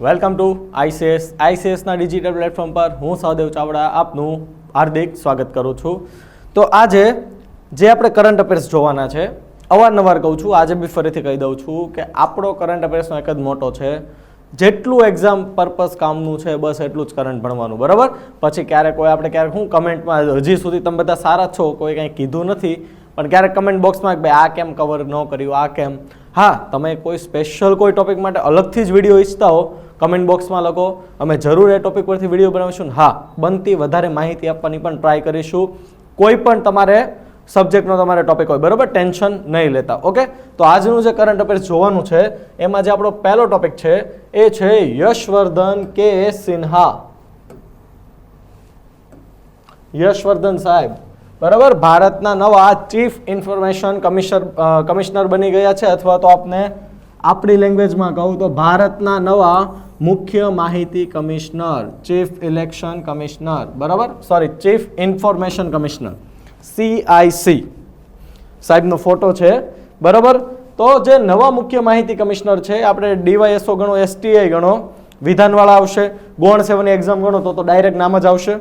Welcome to આઈસીએસના digital platform પર હું સહદેવ ચાવડા આપનું હાર્દિક સ્વાગત કરું છું. તો આજે જે આપણે કરંટ અફેર્સ જોવાના છે, અવારનવાર કહું છું, આજે બી ફરીથી કહી દઉં છું કે આપણો કરંટ અફેર્સનો એક જ મોટો છે, જેટલું એક્ઝામ પર્પઝ કામનું છે બસ એટલું જ કરંટ ભણવાનું, બરાબર. પછી ક્યારેક હું કમેન્ટમાં, હજી સુધી તમે બધા સારા છો, કોઈ કંઈ કીધું નથી, પણ ક્યારેક કમેન્ટ બોક્સમાં ભાઈ આ કેમ કવર ન કર્યું, આ કેમ. હા, તમે કોઈ સ્પેશિયલ કોઈ ટોપિક માટે અલગથી જ વિડીયો ઈચ્છતા હો, કમેન્ટ બોક્સમાં લખો, અમે જરૂર એ ટોપિક પરથી વિડીયો બનાવીશું. હા, બનતી વધારે માહિતી આપવાની પણ ટ્રાય કરીશું. કોઈ પણ તમારે સબ્જેક્ટનો તમારે ટોપિક હોય, બરાબર, ટેન્શન નહીં લેતા. ઓકે, તો આજનું જે કરંટ અફેર્સ જોવાનું છે એમાં જે આપણો પહેલો ટોપિક છે એ છે યશવર્ધન કે સિન્હા. યશવર્ધન સાહેબ, બરાબર, ભારતના નવા ચીફ ઇન્ફોર્મેશન કમિશનર બની ગયા છે, અથવા તો આપણી લેંગ્વેજમાં કહું તો ભારતના નવા મુખ્ય માહિતી કમિશનર, ચીફ ઇલેક્શન કમિશનર, બરાબર, ચીફ ઇન્ફોર્મેશન કમિશનર, CIC સાહેબનો ફોટો છે, બરાબર. તો જે નવા મુખ્ય માહિતી કમિશનર છે, આપણે DYSO ગણો, STI ગણો, વિધાનવાળા આવશે, ગૌણ સેવાની એક્ઝામ ગણો તો ડાયરેક્ટ નામ જ આવશે.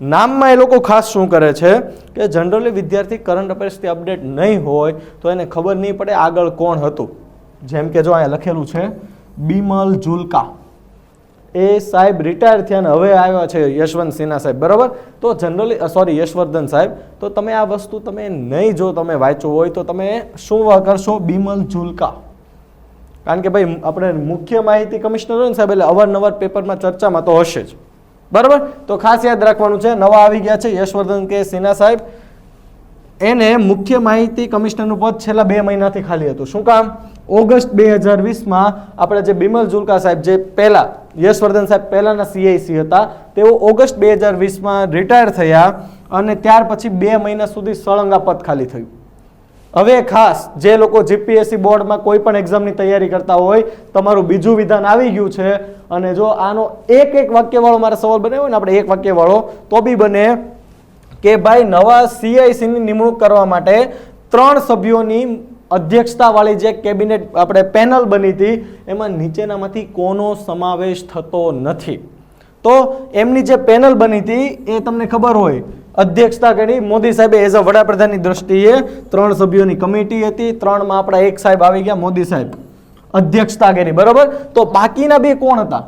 નામમાં એ લોકો ખાસ શું કરે છે કે જનરલી વિદ્યાર્થી કરંટ અફેર્સથી અપડેટ નહીં હોય તો એને ખબર નહીં પડે આગળ કોણ હતું. જેમ કે જો અહીંયા લખેલું છે બિમલ જુલ્કા, એ સાહેબ રિટાયર થયા અને હવે આવ્યા છે યશવંત સિન્હા સાહેબ, બરાબર. તો જનરલી યશવર્ધન સાહેબ, તો તમે આ વસ્તુ તમે નહીં, જો તમે વાંચ્યું હોય તો તમે શું કરશો, બિમલ જુલ્કા. કારણ કે ભાઈ આપણે મુખ્ય માહિતી કમિશનર હોય ને સાહેબ, એટલે અવારનવાર પેપરમાં ચર્ચામાં તો હશે જ, બરાબર. તો ખાસ યાદ રાખવાનું છે, નવા આવી ગયા છે યશવર્ધન કે સિન્હા સાહેબ. એને મુખ્ય માહિતી કમિશનરનું પદ છેલ્લા 2 મહિનાથી ખાલી હતું. શું કામ? ઓગસ્ટ 2020માં આપણે જે બિમલ જુલ્કા સાહેબ, જે પહેલા યશવર્ધન સાહેબ પહેલાના CIC હતા, તેઓ ઓગસ્ટ 2020માં રિટાયર થયા અને ત્યાર પછી 2 મહિના સુધી સળંગ આ પદ ખાલી થયું. હવે ખાસ જે લોકો GPSC બોર્ડમાં કોઈ પણ એક્ઝામની તૈયારી કરતા હોય, તમારું બીજું વિધાન આવી ગયું છે અને જો આનો એક વાક્યવાળો મારે સવાલ બનાવ્યો ને, આપણે એક વાક્યવાળો તો બી બને કે ભાઈ નવા CICની નિમણૂક કરવા માટે 3 સભ્યોની અધ્યક્ષતાવાળી જે કેબિનેટ આપણે પેનલ બની હતી, એમાં નીચેનામાંથી કોનો સમાવેશ થતો નથી. તો એમની જે પેનલ બની હતી એ તમને ખબર હોય, અધ્યક્ષતા કરી મોદી સાહેબે એઝ અ વડાપ્રધાનની દ્રષ્ટિએ 3 સભ્યોની કમિટી હતી, 3માં આપણા એક સાહેબ આવી ગયા, મોદી સાહેબ, અધ્યક્ષતા કરી, બરાબર. તો બાકીના 2 કોણ હતા?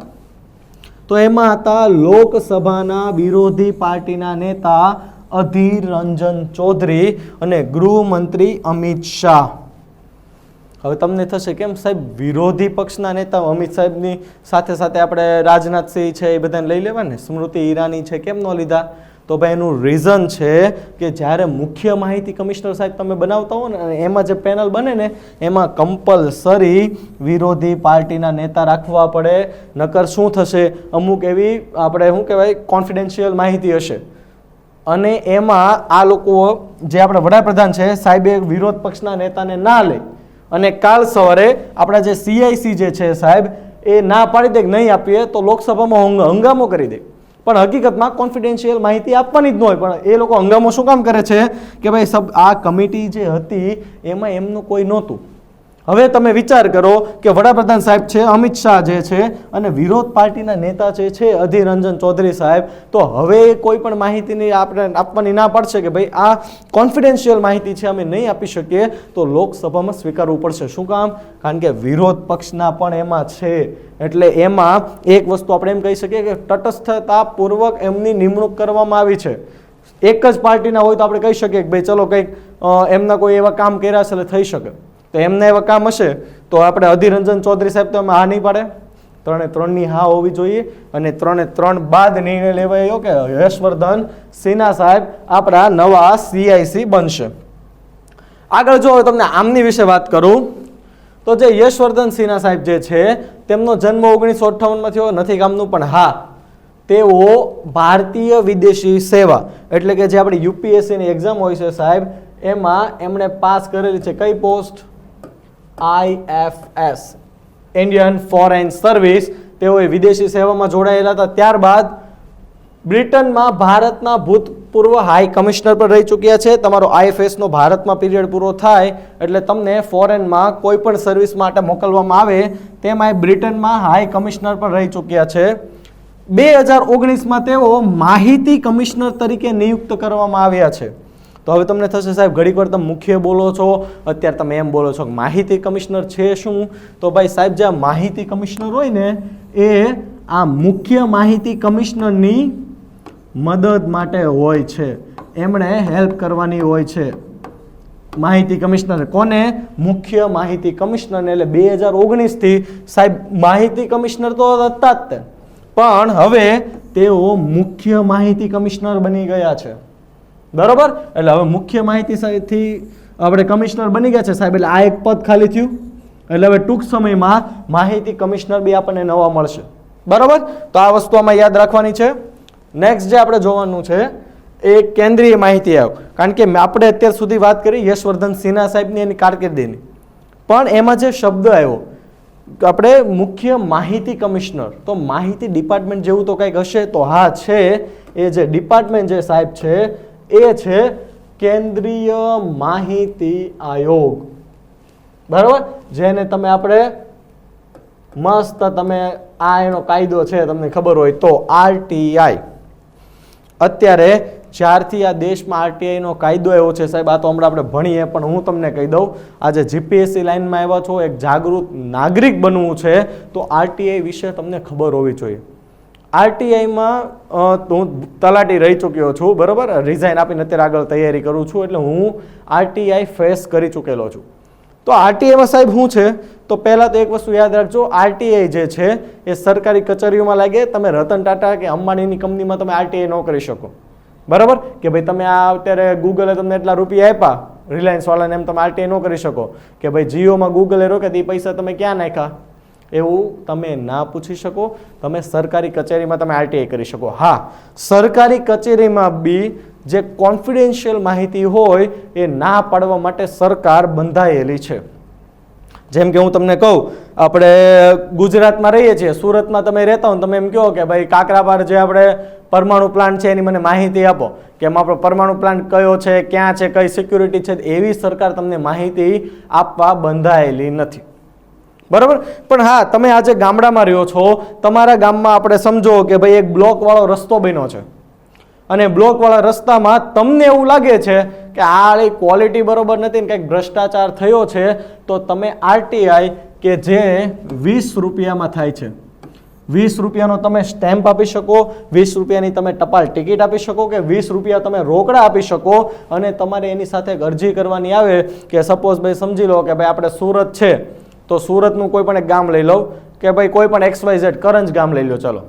તો એમાં હતા લોકસભાના વિરોધી પાર્ટીના નેતા અધીર રંજન ચૌધરી અને ગૃહમંત્રી અમિત શાહ. હવે તમને થશે કેમ સાહેબ વિરોધી પક્ષના નેતા અમિત સાહેબની સાથે સાથે આપણે રાજનાથસિંહ છે એ બધાને લઈ લેવા ને, સ્મૃતિ ઈરાની છે, કેમ ન લીધા? તો ભાઈ એનું રીઝન છે કે જ્યારે મુખ્ય માહિતી કમિશનર સાહેબ તમે બનાવતા હો ને, એમાં જે પેનલ બને ને એમાં કમ્પલસરી વિરોધી પાર્ટીના નેતા રાખવા પડે, નકર શું થશે, અમુક એવી આપણે શું કહેવાય કોન્ફિડેન્શિયલ માહિતી હશે અને એમાં આ લોકો જે આપણા વડાપ્રધાન છે સાહેબે વિરોધ પક્ષના નેતાને ના લે અને કાલ સવારે આપણા જે CIC જે છે સાહેબ એ ના પાડી દે કે નહીં આપીએ તો લોકસભામાં હંગામો કરી દે. પણ હકીકતમાં કોન્ફિડેન્શિયલ માહિતી આપવાની જ ન હોય, પણ એ લોકો હંગામો શું કામ કરે છે કે ભાઈ આ કમિટી જે હતી એમાં એમનું કોઈ નહોતું. હવે તમે વિચાર કરો કે વડાપ્રધાન સાહેબ છે, અમિત શાહ જે છે, અને વિરોધ પાર્ટીના નેતા જે છે અધીર રંજન ચૌધરી સાહેબ, તો હવે કોઈ પણ માહિતીની આપણે આપવાની ના પડશે કે ભાઈ આ કોન્ફિડેન્શિયલ માહિતી છે, અમે નહીં આપી શકીએ, તો લોકસભામાં સ્વીકારવું પડશે. શું કામ? કારણ કે વિરોધ પક્ષના પણ એમાં છે. એટલે એમાં એક વસ્તુ આપણે એમ કહી શકીએ કે તટસ્થતાપૂર્વક એમની નિમણૂક કરવામાં આવી છે. એક જ પાર્ટીના હોય તો આપણે કહી શકીએ કે ભાઈ ચલો કંઈક એમના કોઈ એવા કામ કર્યા છે એટલે થઈ શકે, તો એમને એવા કામ હશે તો આપણે અધીર રંજન ચૌધરી સાહેબ તો એમાં હા નહીં પાડે, 3-3ની હા હોવી જોઈએ અને 3-3 બાદ નિર્ણય લેવાયો કે યશવર્ધન સિન્હા સાહેબ આપણા નવા CIC બનશે. આગળ જો તમને આમની વિશે વાત કરું તો જે યશવર્ધન સિન્હા સાહેબ જે છે તેમનો જન્મ 1958માં થયો, નથી કામનું, પણ હા તેઓ ભારતીય વિદેશી સેવા એટલે કે જે આપણી UPSCની એક્ઝામ હોય છે સાહેબ, એમાં એમણે પાસ કરેલી છે. કઈ post? IFS, Indian foreign service. તેઓ વિદેશી સેવામાં જોડાયેલા હતા. ત્યારબાદ બ્રિટનમાં ભારતના ભૂતપૂર્વ હાઈ કમિશનર પર રહી ચૂક્યા છે. તમારો IFS નો ભારતમાં પીરિયડ પૂરો થાય એટલે તમને ફોરેનમાં કોઈ પણ સર્વિસ માટે મોકલવામાં આવે તેમાં બ્રિટનમાં હાઈ કમિશનર પર રહી ચૂક્યા છે. 2019માં તેઓ માહિતી કમિશનર તરીકે નિયુક્ત કરવામાં આવ્યા છે. તો હવે તમને થશે સાહેબ ઘડીક વાર તમે મુખ્ય બોલો છો, અત્યારે તમે એમ બોલો છો કે માહિતી કમિશનર છે શું? તો ભાઈ સાહેબ જે માહિતી કમિશનર હોય ને એ આ મુખ્ય માહિતી કમિશનરની મદદ માટે હોય છે, એમણે હેલ્પ કરવાની હોય છે. માહિતી કમિશનર કોને? મુખ્ય માહિતી કમિશનરને. એટલે 2019 થી સાહેબ માહિતી કમિશનર તો હતા જ તે, પણ હવે તેઓ મુખ્ય માહિતી કમિશનર બની ગયા છે. બરોબર, એટલે હવે મુખ્ય માહિતીથી આપણે કમિશનર બની ગયા છે સાહેબ, એટલે આ એક પદ ખાલી થયું. એટલે હવે ટૂંક સમયમાં માહિતી કમિશનર બી આપણને નવા મળશે. બરોબર, તો આ વસ્તુ આમાં યાદ રાખવાની છે. નેક્સ્ટ જે આપણે જોવાનું છે એ કેન્દ્રીય માહિતી આયોગ. કારણ કે આપણે અત્યાર સુધી વાત કરી યશવર્ધન સિન્હા સાહેબની એની કારકિર્દીની, પણ એમાં જે શબ્દ આવ્યો આપણે મુખ્ય માહિતી કમિશનર, તો માહિતી ડિપાર્ટમેન્ટ જેવું તો કંઈક હશે. તો હા છે, એ જે ડિપાર્ટમેન્ટ જે સાહેબ છે એ છે કેન્દ્રીય માહિતી આયોગ. બરાબર, જેને તમે આપણે મસ્ત તમે આ એનો કાયદો છે તમને ખબર હોય તો RTI. અત્યારે જ્યારથી આ દેશમાં RTI નો કાયદો એવો છે સાહેબ, આ તો હમણાં આપણે ભણીએ, પણ હું તમને કહી દઉં, આજે GPSC લાઈનમાં આવ્યા છો, એક જાગૃત નાગરિક બનવું છે તો RTI વિશે તમને ખબર હોવી જોઈએ. RTIમાં હું તલાટી રહી ચૂક્યો છું, બરાબર, રિઝાઇન આપીને અત્યારે આગળ તૈયારી કરું છું, એટલે હું RTI ફેસ કરી ચૂકેલો છું. તો RTIમાં સાહેબ શું છે? તો પહેલાં તો એક વસ્તુ યાદ રાખજો, RTI જે છે એ સરકારી કચેરીઓમાં લાગે. તમે રતન ટાટા કે અંબાણીની કંપનીમાં તમે RTI ન કરી શકો. બરાબર, કે ભાઈ તમે આ અત્યારે ગૂગલે તમને એટલા રૂપિયા આપ્યા રિલાયન્સ વાળાને, એમ તમે RTI ન કરી શકો કે ભાઈ જીઓમાં ગૂગલે રોકે તે પૈસા તમે ક્યાં નાખ્યા, એવું તમે ના પૂછી શકો. તમે સરકારી કચેરીમાં તમે RTI કરી શકો. હા, સરકારી કચેરીમાં બી જે કોન્ફિડેન્શિયલ માહિતી હોય એ ના પાડવા માટે સરકાર બંધાયેલી છે. જેમ કે હું તમને કહું, આપણે ગુજરાતમાં રહીએ છીએ, સુરતમાં તમે રહેતા હો, તમે એમ કહો કે ભાઈ કાકરાપાર જે આપણે પરમાણુ પ્લાન્ટ છે એની મને માહિતી આપો, કે એમાં આપણો પરમાણુ પ્લાન્ટ કયો છે, ક્યાં છે, કઈ સિક્યુરિટી છે, એવી સરકાર તમને માહિતી આપવા બંધાયેલી નથી. બરાબર, પણ હા, તમે આજે ગામડામાં રહ્યો છો, તમારા ગામમાં આપણે સમજો કે ભાઈ એક બ્લોક વાળો રસ્તો બન્યો છે, અને બ્લોક વાળા રસ્તામાં તમને એવું લાગે છે કે આ ક્વોલિટી બરોબર નથી ને કંઈક ભ્રષ્ટાચાર થયો છે, તો તમે RTI કે જે 20 રૂપિયામાં થાય છે, 20 રૂપિયાનો તમે સ્ટેમ્પ આપી શકો, 20 રૂપિયાની તમે ટપાલ ટિકિટ આપી શકો, કે 20 રૂપિયા તમે રોકડા આપી શકો, અને તમારે એની સાથે એક અરજી કરવાની આવે કે સપોઝ ભાઈ સમજી લો કે ભાઈ આપણે સુરત છે, તો સુરતનું કોઈ પણ એક ગામ લઈ લઉં, કે ભાઈ કોઈ પણ XYZ કરંજ ગામ લઈ લો, ચલો,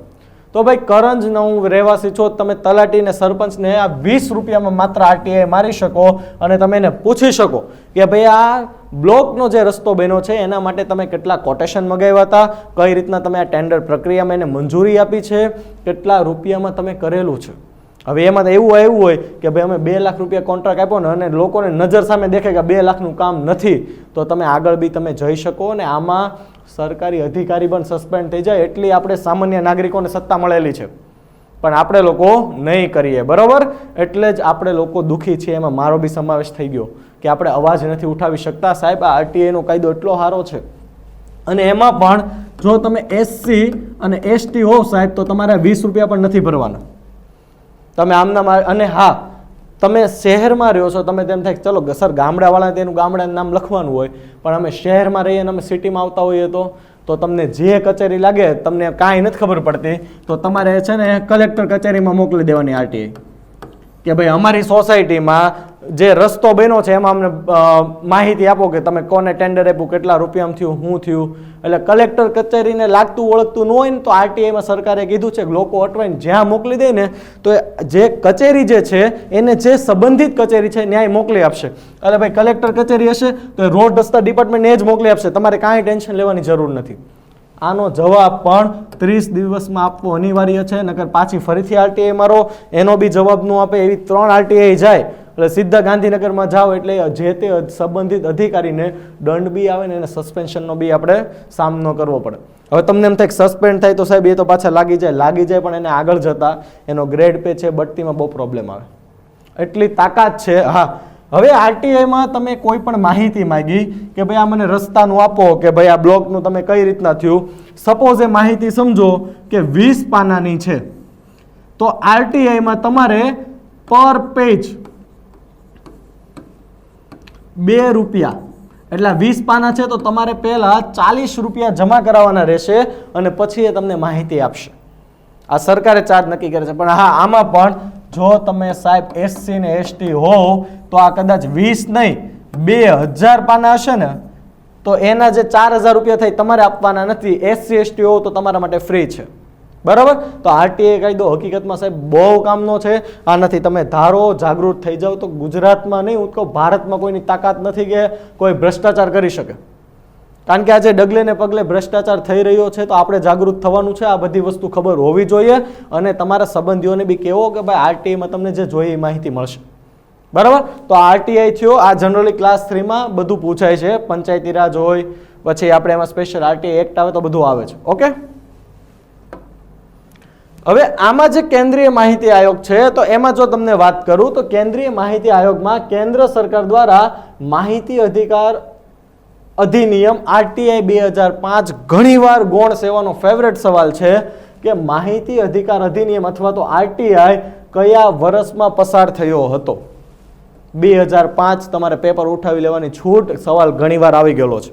તો ભાઈ કરંજનો હું રહેવાસી છો, તમે તલાટીને સરપંચને આ 20 રૂપિયામાં માત્ર RTI મારી શકો, અને તમે એને પૂછી શકો કે ભાઈ આ બ્લોકનો જે રસ્તો બન્યો છે એના માટે તમે કેટલા કોટેશન મગાવ્યા હતા, કઈ રીતના તમે આ ટેન્ડર પ્રક્રિયામાં એને મંજૂરી આપી છે, કેટલા રૂપિયામાં તમે કરેલું છે. હવે એમાં તો એવું આવ્યું હોય કે ભાઈ અમે 2 લાખ રૂપિયા કોન્ટ્રાક્ટ આપ્યો ને, અને લોકોને નજર સામે દેખે કે 2 લાખનું કામ નથી, તો તમે આગળ બી તમે જઈ શકો, અને આમાં સરકારી અધિકારી પણ સસ્પેન્ડ થઈ જાય. એટલી આપણે સામાન્ય નાગરિકોને સત્તા મળેલી છે, પણ આપણે લોકો નહીં કરીએ. બરોબર, એટલે જ આપણે લોકો દુઃખી છીએ. એમાં મારો બી સમાવેશ થઈ ગયો કે આપણે અવાજ નથી ઉઠાવી શકતા. સાહેબ, આ RTI નો કાયદો એટલો સારો છે, અને એમાં પણ જો તમે SC અને ST હો સાહેબ, તો તમારે 20 રૂપિયા પણ નથી ભરવાના. તમે આમના, અને હા, તમે શહેરમાં રહ્યો છો, તમે તેમ થાય ચલો સર ગામડાવાળા તેનું ગામડાનું નામ લખવાનું હોય, પણ અમે શહેરમાં રહીએ અને અમે સિટીમાં આવતા હોઈએ તો તમને જે કચેરી લાગે તમને કાંઈ નથી ખબર પડતી, તો તમારે છે ને કલેક્ટર કચેરીમાં મોકલી દેવાની RTI કે ભાઈ અમારી સોસાયટીમાં જે રસ્તો બન્યો છે એમાં અમને માહિતી આપો કે તમે કોને ટેન્ડર આપ્યું, કેટલા રૂપિયામાં થયું, શું થયું. એટલે કલેક્ટર કચેરીને લાગતું ઓળખતું ન હોય ને, તો RTIમાં સરકારે કીધું છે કે લોકો અટવાઈને જ્યાં મોકલી દે ને, તો જે કચેરી જે છે એને જે સંબંધિત કચેરી છે ન્યાય મોકલી આપશે. એટલે ભાઈ કલેક્ટર કચેરી હશે તો રોડ રસ્તા ડિપાર્ટમેન્ટને જ મોકલી આપશે, તમારે કાંઈ ટેન્શન લેવાની જરૂર નથી. આનો જવાબ પણ 30 દિવસમાં આપવો અનિવાર્ય છે, નકર પાછી ફરીથી RTI મારો, એનો બી જવાબ ન આપે, એવી 3 RTI જાય એટલે સીધા ગાંધીનગરમાં જાઓ એટલે જે તે સંબંધિત અધિકારીને દંડ બી આવે ને એને સસ્પેન્શનનો બી આપણે સામનો કરવો પડે. હવે તમને એમ થાય કે સસ્પેન્ડ થાય તો સાહેબ એ તો પાછા લાગી જાય પણ એને આગળ જતા એનો ગ્રેડ પે છે બઢતીમાં બહુ પ્રોબ્લેમ આવે, એટલી તાકાત છે. હા, હવે આરટીઆઈમાં તમે કોઈ પણ માહિતી માંગી કે ભાઈ આ મને રસ્તાનું આપો કે ભાઈ આ બ્લોકનું તમે કઈ રીતના થયું, સપોઝ એ માહિતી સમજો કે 20 પાનાની છે, તો આરટીઆઈમાં તમારે પર પેજ 2 રૂપિયા, એટલે 20 પાના છે તો તમારે પહેલા 40 રૂપિયા જમા કરાવવાના રહેશે અને પછી એ તમને માહિતી આપશે. આ સરકારે ચાર્જ નક્કી કરે છે. પણ હા, આમાં પણ જો તમે સાહેબ એસસી ને એસટી હોવ તો આ કદાચ 20 નહીં 2000 પાના હશે ને તો એના જે 4000 રૂપિયા થાય તમારે આપવાના નથી. એસસી એસટી હોવ તો તમારા માટે ફ્રી છે, બરાબર. તો આરટીઆઈ કાયદો હકીકતમાં સાહેબ બહુ કામનો છે. આનાથી તમે ધારો જાગૃત થઈ જાઓ તો ગુજરાતમાં નહીં, હું કહું ભારતમાં કોઈની તાકાત નથી કે કોઈ ભ્રષ્ટાચાર કરી શકે. કારણ કે આજે ડગલે ને પગલે ભ્રષ્ટાચાર થઈ રહ્યો છે તો આપણે જાગૃત થવાનું છે. આ બધી વસ્તુ ખબર હોવી જોઈએ અને તમારા સંબંધીઓને બી કહેવો કે ભાઈ આરટીઆઈમાં તમને જે જોઈએ એ માહિતી મળશે, બરાબર. તો આરટીઆઈ થયો, આ જનરલી ક્લાસ 3માં બધું પૂછાય છે, પંચાયતી રાજ હોય પછી આપણે એમાં સ્પેશિયલ આરટીઆઈ એક્ટ આવે તો બધું આવે છે. ઓકે, હવે આમાં જે કેન્દ્રીય માહિતી આયોગ છે તો એમાં જો તમને વાત કરું તો કેન્દ્રીય માહિતી આયોગમાં કેન્દ્ર સરકાર દ્વારા માહિતી અધિકાર અધિનિયમ આરટીઆઈ 2005 ઘણીવાર ગૌણ સેવાનો ફેવરેટ સવાલ છે કે માહિતી અધિકાર અધિનિયમ અથવા તો આરટીઆઈ કયા વર્ષમાં પસાર થયો હતો. 2005 તમારે પેપર ઉઠાવી લેવાની છૂટ, સવાલ ઘણીવાર આવી ગયેલો છે.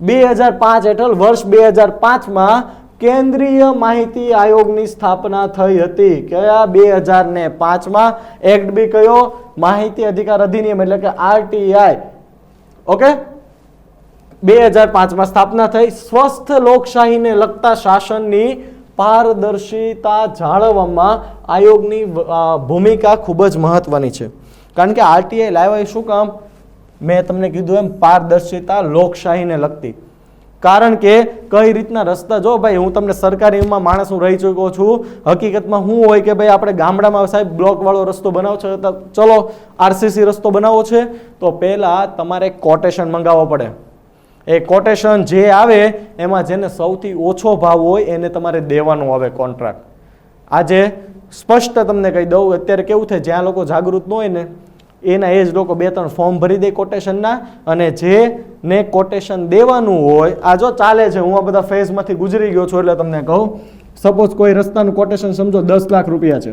2005 હેઠળ વર્ષ 2005માં કેન્દ્રીય માહિતી આયોગની સ્થાપના થઈ હતી. કયા? 2005માં. એક્ટ બી કયો? માહિતી અધિકાર અધિનિયમ એટલે કે આરટીઆઈ. ઓકે, 2005માં સ્થાપના થઈ. સ્વસ્થ લોકશાહીને લગતા શાસનની પારદર્શિતા જાળવવામાં આયોગની ભૂમિકા ખૂબ જ મહત્વની છે. કારણ કે આરટીઆઈ લાવ્યા શું કામ? મેં તમને કીધું એમ પારદર્શિતા લોકશાહીને લગતી. કારણ કે કઈ રીતના રસ્તા, જો ભાઈ હું તમને સરકારીમાં માણસ હું રહી ચૂક્યો છું, હકીકતમાં શું હોય કે ભાઈ આપણે ગામડામાં સાહેબ બ્લોક વાળો રસ્તો બનાવો છે, ચલો આરસીસી રસ્તો બનાવવો છે તો પહેલા તમારે કોટેશન મંગાવવો પડે. એ કોટેશન જે આવે એમાં જેને સૌથી ઓછો ભાવ હોય એને તમારે દેવાનો આવે કોન્ટ્રાક્ટ. આજે સ્પષ્ટ તમને કહી દઉં, અત્યારે કેવું થાય, જ્યાં લોકો જાગૃત ન હોય ને એના એ જ લોકો 2-3 ફોર્મ ભરી દે કોટેશનના, અને જેને કોટેશન દેવાનું હોય, આ જો ચાલે છે, હું આ બધા ફેઝમાંથી ગુજરી ગયો છું એટલે તમને કહું, સપોઝ કોઈ રસ્તાનું કોટેશન સમજો 10 લાખ રૂપિયા છે,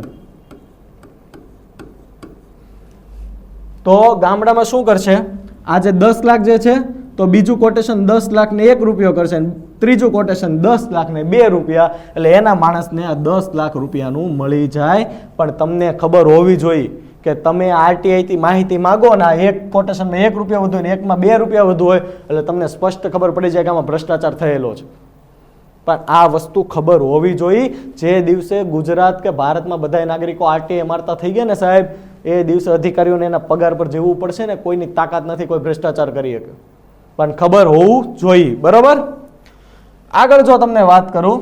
તો ગામડામાં શું કરશે, આજે 10 લાખ જે છે તો બીજું કોટેશન 10 લાખ ને 1 રૂપિયો કરશે, ત્રીજું કોટેશન 10 લાખ ને 2 રૂપિયા, એટલે એના માણસને આ 10 લાખ રૂપિયાનું મળી જાય. પણ તમને ખબર હોવી જોઈએ કે તમે આરટીઆઈ થી માહિતી માંગો ને એક કોટેશનમાં 1 રૂપિયા વધુ હોય ને એકમાં 2 રૂપિયા વધુ હોય એટલે તમને સ્પષ્ટ ખબર પડી જાય કે આમાં ભ્રષ્ટાચાર થયેલો છે. પણ આ વસ્તુ ખબર હોવી જોઈએ. જે દિવસે ગુજરાત કે ભારતમાં બધા નાગરિકો આરટીઆઈ મારતા થઈ ગયા ને સાહેબ, એ દિવસે અધિકારીઓને એના પગાર પર જેવું પડશે ને, કોઈની તાકાત નથી કોઈ ભ્રષ્ટાચાર કરી શકે. પણ ખબર હોવું જોઈએ, બરોબર. આગળ જો તમને વાત કરું,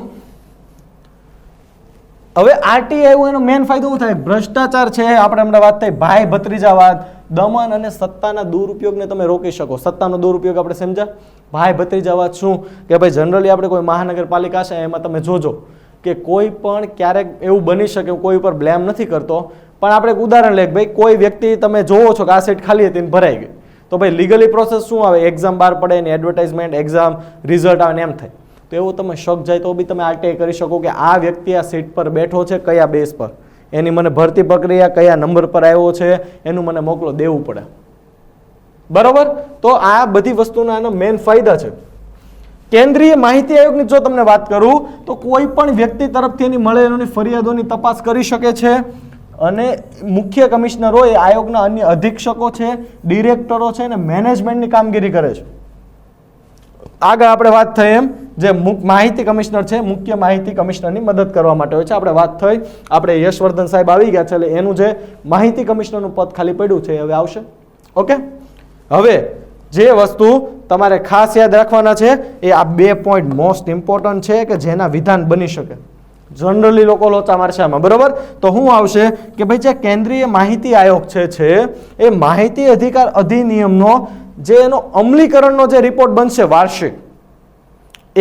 હવે આરટીઆઈ એનો મેઇન ફાયદો શું થાય? ભ્રષ્ટાચાર છે, આપણે હમણાં વાત થઈ ભાઈ ભત્રીજાવાદ, દમન અને સત્તાના દુરુપયોગને તમે રોકી શકો. સત્તાનો દુરુપયોગ આપણે સમજ્યા. ભાઈ ભત્રીજાવાદ શું કે ભાઈ જનરલી આપણે કોઈ મહાનગરપાલિકા છે એમાં તમે જોજો કે કોઈ પણ ક્યારેક એવું બની શકે, કોઈ ઉપર બ્લેમ નથી કરતો, પણ આપણે એક ઉદાહરણ લઈએ, ભાઈ કોઈ વ્યક્તિ તમે જોવો છો કે આ સીટ ખાલી હતી ને ભરાઈ ગઈ, તો ભાઈ લીગલી પ્રોસેસ શું આવે? એક્ઝામ બહાર પડે ને એડવર્ટાઇઝમેન્ટ, એક્ઝામ રિઝલ્ટ આવે ને એમ થાય. તો એવું તમે શક જાય તો બી તમે આરટીઆઈ કરી શકો કે આ વ્યક્તિ આ સીટ પર બેઠો છે, કયા બેઝ પર, એની મને ભરતી પ્રક્રિયા કયા નંબર પર આવ્યો છે એનું મને મોકલો દેવું પડે, બરોબર. તો આ બધી વસ્તુના આના મેઇન ફાયદા છે. કેન્દ્રીય માહિતી આયોગની જો તમને વાત કરું તો કોઈ પણ વ્યક્તિ તરફથી એની મળેલી ફરિયાદોની તપાસ કરી શકે છે, અને મુખ્ય કમિશનરો એ આયોગના અન્ય અધિક્ષકો છે, ડિરેક્ટરો છે અને મેનેજમેન્ટની કામગીરી કરે છે. આગળ આપણે વાત થઈ એમ જે માહિતી કમિશનર છે, મુખ્ય માહિતી કમિશનરની મદદ કરવા માટે હોય છે. આપણે વાત થઈ, આપણે યશવર્ધન સાહેબ આવી ગયા છે એટલે એનું જે માહિતી કમિશનરનું પદ ખાલી પડ્યું છે હવે આવશે. ઓકે, હવે જે વસ્તુ તમારે ખાસ યાદ રાખવાના છે એ આ 2 પોઈન્ટ મોસ્ટ ઇમ્પોર્ટન્ટ છે કે જેના વિધાન બની શકે. જનરલી લોકો લોચા મારશે આમાં, બરોબર. તો શું આવશે કે ભાઈ જે કેન્દ્રીય માહિતી આયોગ છે એ માહિતી અધિકાર અધિનિયમનો જે એનો અમલીકરણનો જે રિપોર્ટ બનશે વાર્ષિક,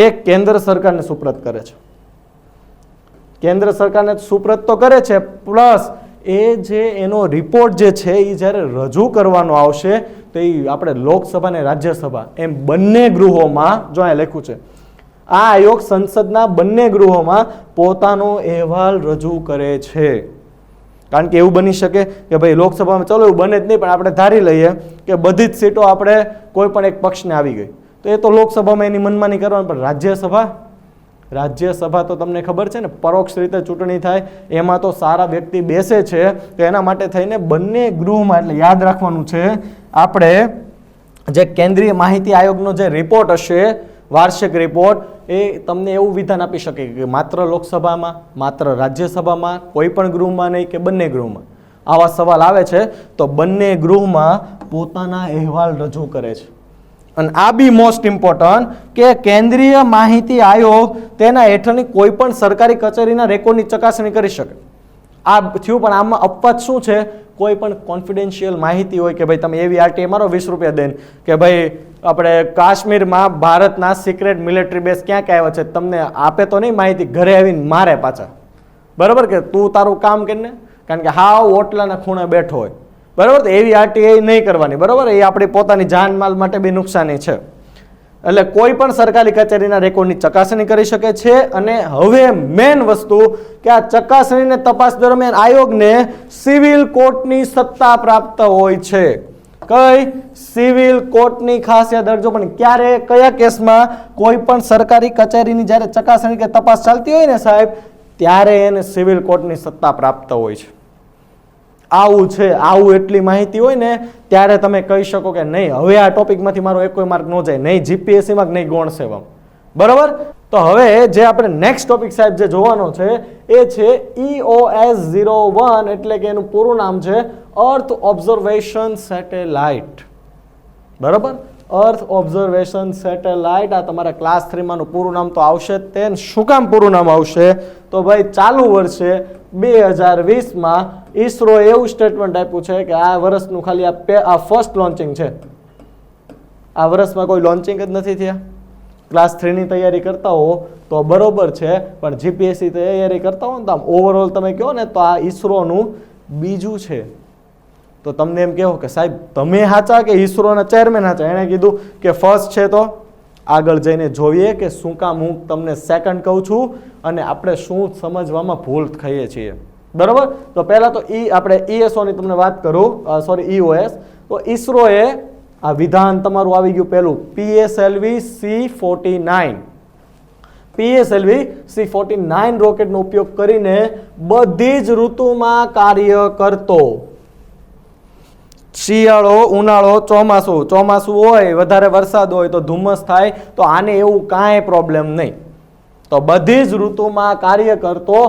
એ કેન્દ્ર સરકારને સુપ્રત કરે છે. કેન્દ્ર સરકારને સુપ્રત તો કરે છે, પ્લસ એ જે એનો રિપોર્ટ જે છે એ જ્યારે રજૂ કરવાનો આવશે તો એ આપણે લોકસભા અને રાજ્યસભા એમ બંને ગૃહોમાં જો અહીંયા લખ્યું છે, આ આયોગ સંસદના બંને ગૃહોમાં પોતાનો અહેવાલ રજૂ કરે છે. કારણ કે એવું બની શકે કે ભાઈ લોકસભામાં ચલો એવું બને જ નહીં, પણ આપણે ધારી લઈએ કે બધી જ સીટો આપણે કોઈ પણ એક પક્ષને આવી ગઈ તો એ તો લોકસભામાં એની મનમાની કરવાની, પણ રાજ્યસભા તો તમને ખબર છે ને પરોક્ષ રીતે ચૂંટણી થાય, એમાં તો સારા વ્યક્તિ બેસે છે, તો એના માટે થઈને બંને ગૃહમાં, એટલે યાદ રાખવાનું છે આપણે જે કેન્દ્રીય માહિતી આયોગનો જે રિપોર્ટ હશે, વાર્ષિક રિપોર્ટ, એ તમને એવું વિધાન આપી શકે કે માત્ર લોકસભામાં, માત્ર રાજ્યસભામાં, કોઈ પણ ગૃહમાં નહીં કે બંને ગૃહમાં. આવા સવાલ આવે છે તો બંને ગૃહમાં પોતાના અહેવાલ રજૂ કરે છે. અને આ બી મોસ્ટ ઇમ્પોર્ટન્ટ કે કેન્દ્રીય માહિતી આયોગ તેના હેઠળની કોઈ પણ સરકારી કચેરીના રેકોર્ડની ચકાસણી કરી શકે. આ થયું, પણ આમાં અપવાદ શું છે? કોઈ પણ કોન્ફિડેન્શિયલ માહિતી હોય કે ભાઈ તમે એવી આરટીઆઈ મારો 20 રૂપિયા દઈને કે ભાઈ આપણે કાશ્મીરમાં ભારતના સિક્રેટ મિલિટરી બેઝ ક્યાં ક્યાં આવ્યા છે તમને આપે તો નહીં માહિતી, ઘરે આવીને મારે પાછા, બરાબર, કે તું તારું કામ કરીને, કારણ કે હાવ ઓટલાના ખૂણે બેઠો હોય, બરાબર, તો એવી આરટીઆઈ નહીં કરવાની, બરાબર, એ આપણી પોતાની જાનમાલ માટે બી નુકસાની છે. એટલે કોઈ પણ સરકારી કચેરીના રેકોર્ડની ચકાસણી કરી શકે છે. અને હવે મેન વસ્તુ કે આ ચકાસણીને તપાસ દરમિયાન આયોગને સિવિલ કોર્ટની સત્તા પ્રાપ્ત હોય છે. કઈ? સિવિલ કોર્ટની ખાસ યાદ રાખજો. પણ ક્યારે, કયા કેસમાં? કોઈ પણ સરકારી કચેરીની જ્યારે ચકાસણી કે તપાસ ચાલતી હોય ને સાહેબ, ત્યારે એને સિવિલ કોર્ટની સત્તા પ્રાપ્ત હોય છે. આવું છે, આવું એટલી માહિતી હોય ને ત્યારે તમે કહી શકો કે નહીં હવે આ ટોપિકમાંથી મારો એક કોઈ માર્ક ન જાય, નહીં જીપીએસસીમાં નહીં ગણશે, બરાબર. તો હવે જે આપણે નેક્સ્ટ ટોપિક સાહેબ જે જોવાનો છે એ છે EOS 01, એટલે કે એનું પૂરું નામ છે અર્થ ઓબ્ઝર્વેશન સેટેલાઇટ, બરાબર, અર્થ ઓબ્ઝર્વેશન સેટેલાઇટ. આ તમારા ક્લાસ 3 માંનું પૂરું નામ તો આવશે જ. તે શું કામ પૂરું નામ આવશે? તો ભાઈ ચાલુ વર્ષે 2020માં ઈસરોએ એવું સ્ટેટમેન્ટ આપ્યું છે કે આ વર્ષનું ખાલી આ ફર્સ્ટ લોન્ચિંગ છે, આ વર્ષમાં કોઈ લોન્ચિંગ જ નથી થયા. ક્લાસ 3ની તૈયારી કરતા હો તો બરોબર છે, પણ જીપીએસસી તૈયારી કરતા હો ને તો આમ ઓવરઓલ તમે કહો ને તો આ ઈસરોનું બીજું છે. તો તમને એમ કહો કે સાહેબ તમે સાચા કે ઈસરોના ચેરમેન સાચા? એણે કીધું કે ફર્સ્ટ છે, તો આગળ જઈને જોઈએ કે શું કામ હું તમને સેકન્ડ કહું છું અને આપણે શું સમજવામાં ભૂલ થઈએ છીએ, બરાબર. તો પહેલા તો આપણે ESO ની તમને વાત કરું, સોરી EOS. તો ઈસરોએ આ વિધાન તમારું આવી ગયું પહેલું, PSLV C49. PSLV C49 રોકેટનો ઉપયોગ કરીને બધી જ ઋતુમાં કાર્ય કરતો, શિયાળો, ઉનાળો, ચોમાસું હોય, વધારે વરસાદ હોય તો ધુમ્મસ થાય, તો આને એવું કાંઈ પ્રોબ્લેમ નહીં. તો બધી જ ઋતુમાં કાર્ય કરતો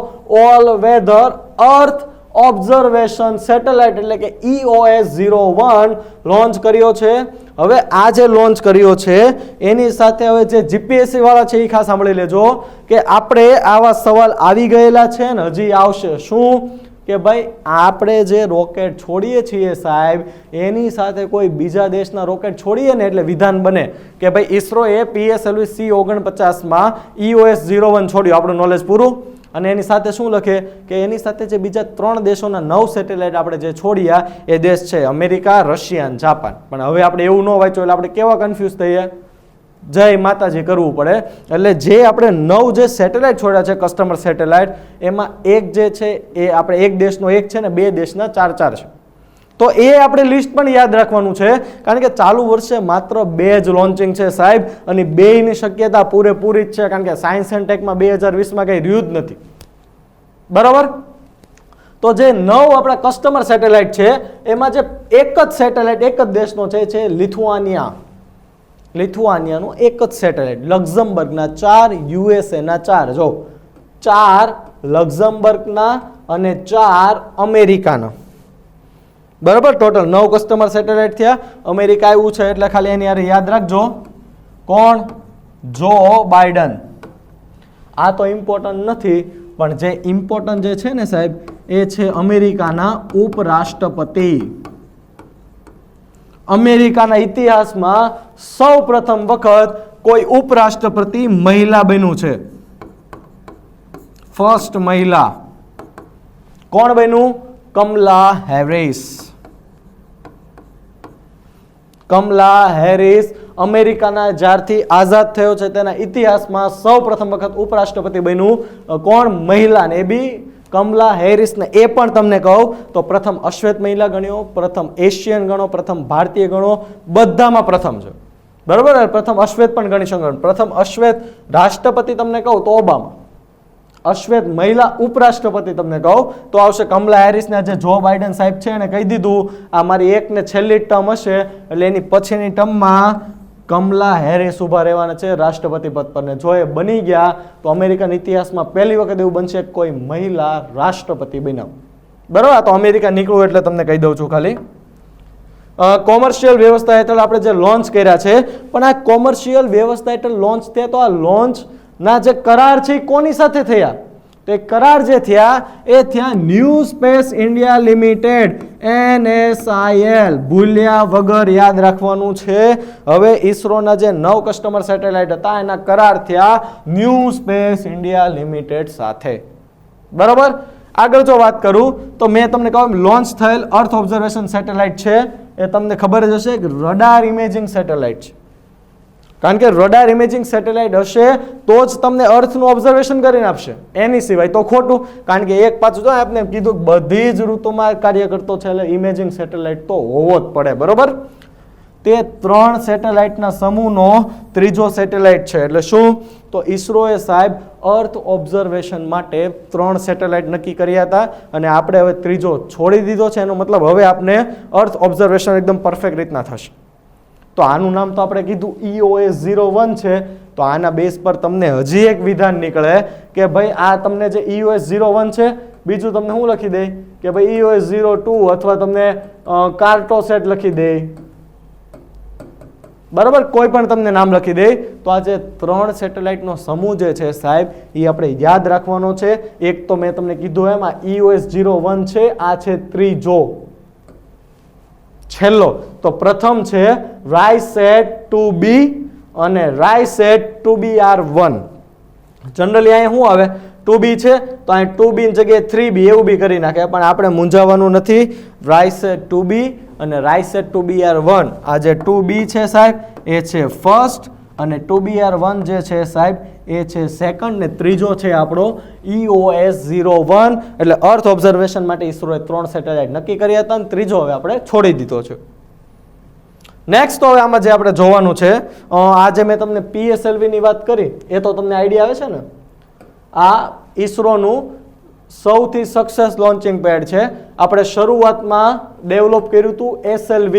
ઓલ વેધર અર્થ ઓબ્ઝર્વેશન સેટેલાઇટ એટલે કે EOS 01 લોન્ચ કર્યો છે. હવે આ જે લોન્ચ કર્યો છે એની સાથે હવે જે જીપીએસસી વાળા છે એ ખાસ સાંભળી લેજો કે આપણે આવા સવાલ આવી ગયેલા છે ને હજી આવશે. શું? કે ભાઈ આપણે જે રોકેટ છોડીએ છીએ સાહેબ એની સાથે કોઈ બીજા દેશના રોકેટ છોડીએ ને એટલે વિધાન બને કે ભાઈ ઈસરોએ PSLV C49માં EOS 01 છોડ્યું, આપણું નોલેજ પૂરું. અને એની સાથે શું લખે કે એની સાથે જે બીજા 3 દેશોના 9 સેટેલાઇટ આપણે જે છોડ્યા એ દેશ છે અમેરિકા, રશિયા અને જાપાન. પણ હવે આપણે એવું ન વાંચ્યું એટલે આપણે કેવા કન્ફ્યુઝ થઈએ, જય માતાજી કરવું પડે. એટલે જે આપણે 9 જે સેટેલાઇટ છોડ્યા છે કસ્ટમર સેટેલાઇટ, એમાં એક જે છે એ આપણે એક દેશનો એક છે ને 2 દેશના 4 છે. તો એ આપણે લિસ્ટ પણ યાદ રાખવાનું છે, કારણ કે ચાલુ વર્ષે માત્ર 2 જ લોન્ચિંગ છે સાહેબ, અને 2ની શક્યતા પૂરેપૂરી જ છે, કારણ કે સાયન્સ એન્ડ ટેકમાં 2020માં કંઈ રહ્યું જ નથી, બરાબર. તો જે 9 આપણા કસ્ટમર સેટેલાઇટ છે એમાં જે એક જ સેટેલાઇટ એક જ દેશનો છે લિથુઆનિયાનું એક જ સેટેલાઇટ, લક્ઝમબર્ગના 4, યુએસએના 4, જો 4 લક્ઝમબર્ગના અને 4 અમેરિકાના, બરાબર. ટોટલ 9 કસ્ટમર સેટેલાઇટ થયા. અમેરિકા આવ્યું છે એટલે ખાલી એની યાર યાદ રાખજો, કોણ? જો બાઇડન. આ તો ઇમ્પોર્ટન્ટ નથી, પણ જે ઇમ્પોર્ટન્ટ જે છે ને સાહેબ એ છે અમેરિકાના ઉપરાષ્ટ્રપતિ. અમેરિકાના ઇતિહાસમાં સૌ પ્રથમ વખત કોઈ ઉપરાષ્ટ્રપતિ મહિલા બન્યું છે? ફર્સ્ટ મહિલા કોણ બન્યું? કમલા હેરિસ. કમલા હેરિસ અમેરિકાના જ્યારથી આઝાદ થયો છે તેના ઇતિહાસમાં સૌ પ્રથમ વખત ઉપરાષ્ટ્રપતિ બન્યું કોણ? મહિલા. ને એ બી કમલા હેરિસ. ને એ પણ તમને કહું તો પ્રથમ અશ્વેત મહિલા ગણ્યો, પ્રથમ એશિયન ગણો, પ્રથમ ભારતીય ગણો, બધામાં પ્રથમ છે. બરોબર. પ્રથમ અશ્વેત પણ ગણી શકો. પ્રથમ અશ્વેત રાષ્ટ્રપતિ તમને કહું તો ઓબામા. અશ્વેત મહિલા ઉપરાષ્ટ્રપતિ તમને કહું તો આવશે કમલા હેરિસ. ને જે જો બાઇડન સાહેબ છે એને કહી દીધું આ મારી એક ને છેલ્લી ટર્મ હશે એટલે એની પછીની ટર્મમાં કમલા હેરિસ ઉભા રહેવાના છે રાષ્ટ્રપતિ પદ પર. ને જો એ બની ગયા તો અમેરિકન ઇતિહાસમાં પહેલી વખત એવું બનશે કોઈ મહિલા રાષ્ટ્રપતિ બન્યા. બરાબર. તો અમેરિકા નીકળવું એટલે તમને કહી દઉં છું ખાલી. કોમર્શિયલ વ્યવસ્થા હેઠળ આપણે જે લોન્ચ કર્યા છે, પણ આ કોમર્શિયલ વ્યવસ્થા હેઠળ લોન્ચ થયા તો આ લોન્ચ ના જે કરાર છે એ કોની સાથે થયા? તો એ કરાર જે થયા એ થયા new space India limited NSIL. ભૂલ્યા વગર યાદ રાખવાનું છે. હવે ઈસરોના જે 9 કસ્ટમર સેટેલાઇટ હતા એના કરાર થયા ન્યૂ સ્પેસ ઇન્ડિયા લિમિટેડ સાથે. બરાબર. આગળ જો વાત કરું તો મેં તમને કહ્યું લોન્ચ થયેલ અર્થ ઓબ્ઝર્વેશન સેટેલાઇટ છે એ તમને ખબર જ હશે કે રડાર ઇમેજિંગ સેટેલાઇટ છે. કારણ કે રડાર ઇમેજિંગ સેટેલાઇટ હશે તો જ તમને અર્થનું ઓબ્ઝર્વેશન કરીને આપશે. એની સિવાય તો ખોટું. કારણ કે એક પાછું જો આપણે કીધું બધી જ ઋતુમાં કાર્ય કરતો છે એટલે ઇમેજિંગ સેટેલાઇટ તો હોવો જ પડે. બરોબર. તે 3 સેટેલાઇટના સમૂહનો ત્રીજો સેટેલાઇટ છે. એટલે શું? તો ઈસરોએ સાહેબ અર્થ ઓબ્ઝર્વેશન માટે 3 સેટેલાઇટ નક્કી કર્યા હતા અને આપણે હવે ત્રીજો છોડી દીધો છે. એનો મતલબ હવે આપણે અર્થ ઓબ્ઝર્વેશન એકદમ પરફેક્ટ રીતના થશે. તો આનું નામ તો આપણે કીધું EOS-01 છે. તો આના બેઝ પર તમને હજી એક વિધાન નીકળે કે ભાઈ આ તમને જે EOS-01 છે બીજું તમને શું લખી દે કે ભાઈ EOS-02 અથવા તમને કાર્ટોસેટ લખી દે. બરાબર. કોઈ પણ તમને નામ લખી દે. તો આ જે 3 સેટેલાઇટનો સમૂહ જે છે સાહેબ એ આપણે યાદ રાખવાનો છે. એક તો મેં તમને કીધું એમ આ EOS-01 છે, આ છે ત્રીજો છેલ્લો. તો પ્રથમ છે રાયસેટ 2B અને રાયસેટ 2BR1. જનરલી અહીંયા શું આવે 2B છે તો અહીં 2B ની જગ્યાએ 3B એવું બી કરી નાખે, પણ આપણે મૂંઝાવાનું નથી. રાયસેટ 2B અને રાયસેટ 2BR1. આ જે 2B છે સાહેબ એ છે ફર્સ્ટ અને 2BR1 જે છે સાહેબ એ છે સેકન્ડ ને ત્રીજો છે આપણો EOS-01. એટલે અર્થ ઓબ્ઝર્વેશન માટે ઈસરોએ 3 સેટેલાઇટ નક્કી કર્યા હતા અને ત્રીજો હવે આપણે છોડી દીધો છે. નેક્સ્ટ તો હવે આમાં જે આપણે જોવાનું છે આજે મેં તમને PSLV ની વાત કરી એ તો તમને આઈડિયા આવે છે ને. આ ઈસરોનું સૌથી સક્સેસ લોન્ચિંગ પેડ છે. આપણે શરૂઆતમાં ડેવલપ કર્યું હતું SLV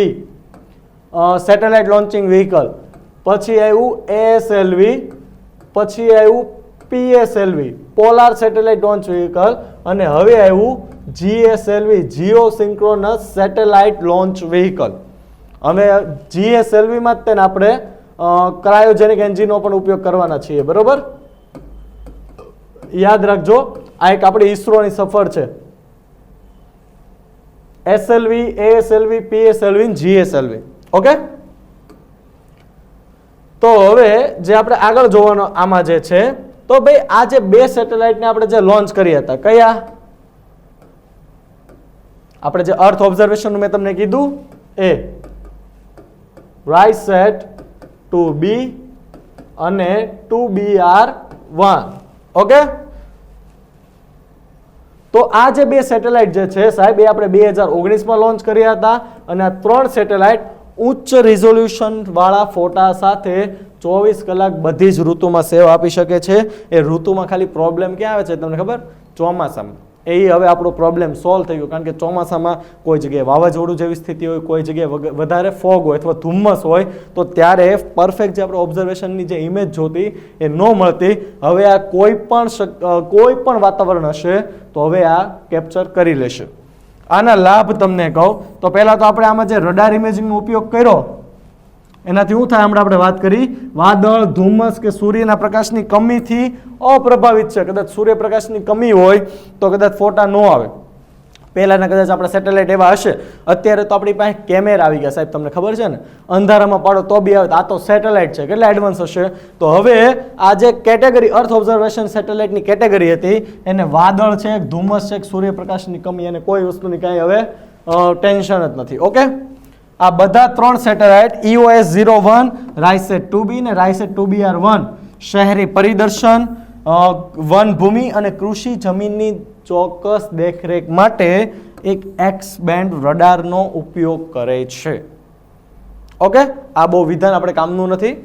સેટેલાઇટ લોન્ચિંગ વ્હીકલ, પછી આવ્યું ASLV, પછી આવ્યું PSLV polar satellite launch vehicle અને હવે આવ્યું GSLV Jio synchronous satellite launch vehicle. હવે GSLV માં જ તેને આપણે ક્રાયોજેનિક એન્જિનનો પણ ઉપયોગ કરવાના છીએ. બરોબર. યાદ રાખજો આ એક આપણી ઈસરોની સફર છે. SLV, ASLV, PSLV, GSLV. Okay. તો હવે જે આપણે આગળ જોવાનો આમાં જે છે તો ભાઈ આ જે 2 સેટેલાઇટને આપણે જે લોન્ચ કર્યા હતા કયા? આપણે જે અર્થ ઓબ્ઝર્વેશન મેં તમને કીધું એ રાયસેટ 2B અને 2BR1. ઓકે. તો આ જે 2 સેટેલાઇટ જે છે સાહેબ એ આપણે 2019માં લોન્ચ કર્યા હતા અને આ 3 સેટેલાઇટ ઉચ્ચ રિઝોલ્યુશન વાળા ફોટા સાથે 24 કલાક બધી જ ઋતુમાં સેવા આપી શકે છે. એ ઋતુમાં ખાલી પ્રોબ્લેમ ક્યાં આવે છે તમને ખબર? ચોમાસામાં. એ હવે આપણો પ્રોબ્લેમ સોલ્વ થઈ ગયો. કારણ કે ચોમાસામાં કોઈ જગ્યાએ વાવાઝોડું જેવી સ્થિતિ હોય, કોઈ જગ્યાએ વધારે ફોગ હોય અથવા ધુમ્મસ હોય તો ત્યારે પરફેક્ટ જે આપણે ઓબ્ઝર્વેશનની જે ઇમેજ જોતી એ ન મળતી. હવે આ કોઈ પણ વાતાવરણ હશે તો હવે આ કેપ્ચર કરી લેશે. આના લાભ તમને કહું તો પહેલા તો આપણે આમાં જે રડાર ઇમેજિંગનો ઉપયોગ કર્યો એનાથી શું થાય હમણાં આપણે વાત કરી વાદળ, ધુમ્મસ કે સૂર્યના પ્રકાશની કમીથી અપ્રભાવિત છે. કદાચ સૂર્યપ્રકાશની કમી હોય તો કદાચ ફોટા ન આવે. પહેલાના કદાચ આપણા સેટેલાઇટ એવા હશે. અત્યારે તો આપણી પાસે કેમેરા આવી ગયા સાહેબ, તમને ખબર છે ને, અંધારામાં પાડો તો બી આવે. આ તો સેટેલાઇટ છે, કેટલા એડવાન્સ હશે. તો હવે આ જે કેટેગરી અર્થ ઓબ્ઝર્વેશન સેટેલાઇટની કેટેગરી હતી એને વાદળ છે, ધુમ્મસ છે, સૂર્યપ્રકાશની કમી અને કોઈ વસ્તુની કાંઈ હવે ટેન્શન જ નથી. ઓકે, આ બધા 3 સેટેલાઇટ EOS 01, રાયસેટ 2B ને રાયસેટ 2BR1 શહેરી પરિદર્શન, વનભૂમિ અને કૃષિ જમીનની ચોક્કસ દેખરેખ માટે એક એક્સ બેન્ડ રડારનો ઉપયોગ કરે છે. ઓકે, આ બહુ વિધાન આપણે કામનું નથી.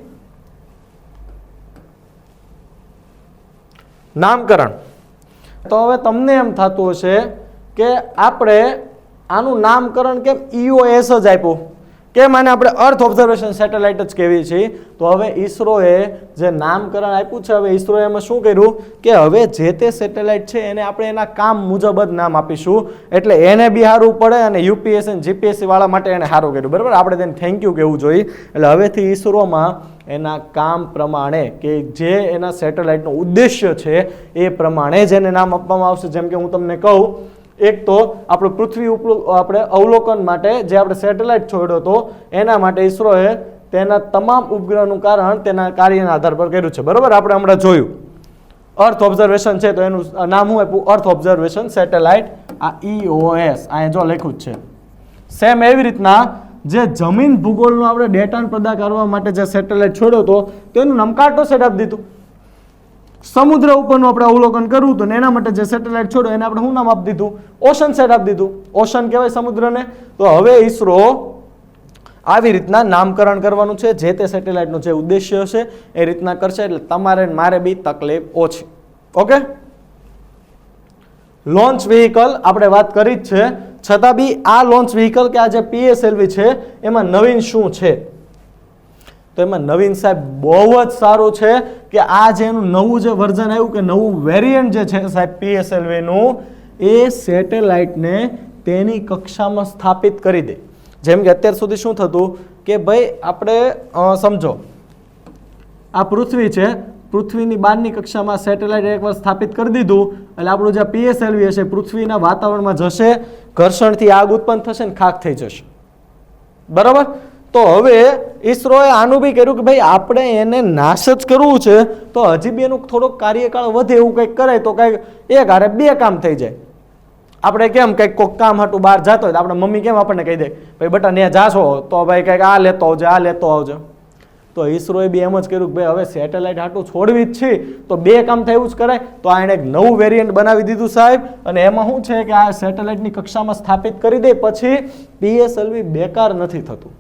નામકરણ. તો હવે તમને એમ થતું હશે કે આપણે આનું નામકરણ કેમ EOS જ આપ્યું, કેમ આને આપણે અર્થ ઓબ્ઝર્વેશન સેટેલાઇટ જ કહેવી છીએ. તો હવે ઈસરોએ જે નામકરણ આપ્યું છે, હવે ઈસરોએ એમાં શું કર્યું કે હવે જે તે સેટેલાઇટ છે એને આપણે એના કામ મુજબ જ નામ આપીશું, એટલે એને બી સારું પડે અને UPSC GPSC વાળા માટે એને સારું કર્યું. બરાબર, આપણે તેને થેન્ક યુ કહેવું જોઈએ. એટલે હવેથી ઈસરોમાં એના કામ પ્રમાણે કે જે એના સેટેલાઇટનો ઉદ્દેશ્ય છે એ પ્રમાણે જ એને નામ આપવામાં આવશે. જેમ કે હું તમને કહું, એક તો આપણું પૃથ્વી આપણે અવલોકન માટે જે આપણે સેટેલાઇટ છોડ્યો હતો એના માટે ઈસરોએ તેના તમામ ઉપગ્રહનું કારણ તેના કાર્યના આધાર પર કર્યું છે. બરાબર, આપણે હમણાં જોયું અર્થ ઓબ્ઝર્વેશન છે તો એનું નામ હું આપ્યું અર્થ ઓબ્ઝર્વેશન સેટેલાઇટ, આ EOS અહીંયા જો લખ્યું જ છે. સેમ એવી રીતના જે જમીન ભૂગોળનો આપણે ડેટા પ્રદાન કરવા માટે જે સેટેલાઇટ છોડ્યો હતો તેનું નામ કાર્ટોસેટ આપી દીધું. સમુદ્ર ઉપરનું આપણે અવલોકન કરવું હતું ને એના માટે જે સેટેલાઇટ છોડ્યો એને આપણે શું નામ આપી દીધું? ઓશન સેટ આપી દીધું. ઓશન કહેવાય સમુદ્રને. તો હવે ઈસરો આવી રીતના નામકરણ કરવાનું છે, જે તે સેટેલાઇટનો જે ઉદ્દેશ્ય છે એ રીતના કરશે, એટલે તમારે મારે બી તકલીફ ઓછી. ઓકે, લોન્ચ વ્હીકલ આપણે વાત કરી જ છે, છતાં બી આ લોન્ચ વ્હીકલ કે આ જે PSLV છે એમાં નવીન શું છે? તો એમાં નવીન સાહેબ બહુ જ સારું છે કે આ જે એનું નવું જે વર્ઝન આવ્યું કે નવું વેરિયન્ટ જે છે સાહેબ PSLV નું, એ સેટેલાઇટને તેની કક્ષામાં સ્થાપિત કરી દે. જેમ કે અત્યાર સુધી શું થતું કે ભાઈ આપણે સમજો આ પૃથ્વી છે, પૃથ્વીની બહારની કક્ષામાં સેટેલાઇટ એકવાર સ્થાપિત કરી દીધું એટલે આપણું જે PSLV હશે પૃથ્વીના વાતાવરણમાં જશે, ઘર્ષણથી આગ ઉત્પન્ન થશે ને ખાક થઈ જશે. બરાબર, તો હવે ઈસરોએ આનું બી કર્યું કે ભાઈ આપણે એને નાશ જ કરવું છે તો હજી બી એનું થોડોક કાર્યકાળ વધે એવું કંઈક કરે તો કંઈક એક હારે 2 કામ થઈ જાય. આપણે કેમ કંઈક કોઈક કામ હાટું બહાર જતો હોય તો આપણે મમ્મી કેમ આપણને કહી દે ભાઈ બટા ત્યાં જાશો તો ભાઈ કંઈક આ લેતો આવજે, આ લેતો આવજે. તો ઈસરોએ બી એમ જ કર્યું કે ભાઈ હવે સેટેલાઇટ હાટું છોડવી જ છે તો 2 કામ થયું જ કરાય. તો આ એને એક નવું વેરિયન્ટ બનાવી દીધું સાહેબ, અને એમાં શું છે કે આ સેટેલાઇટની કક્ષામાં સ્થાપિત કરી દે પછી PSLV બેકાર નથી થતું.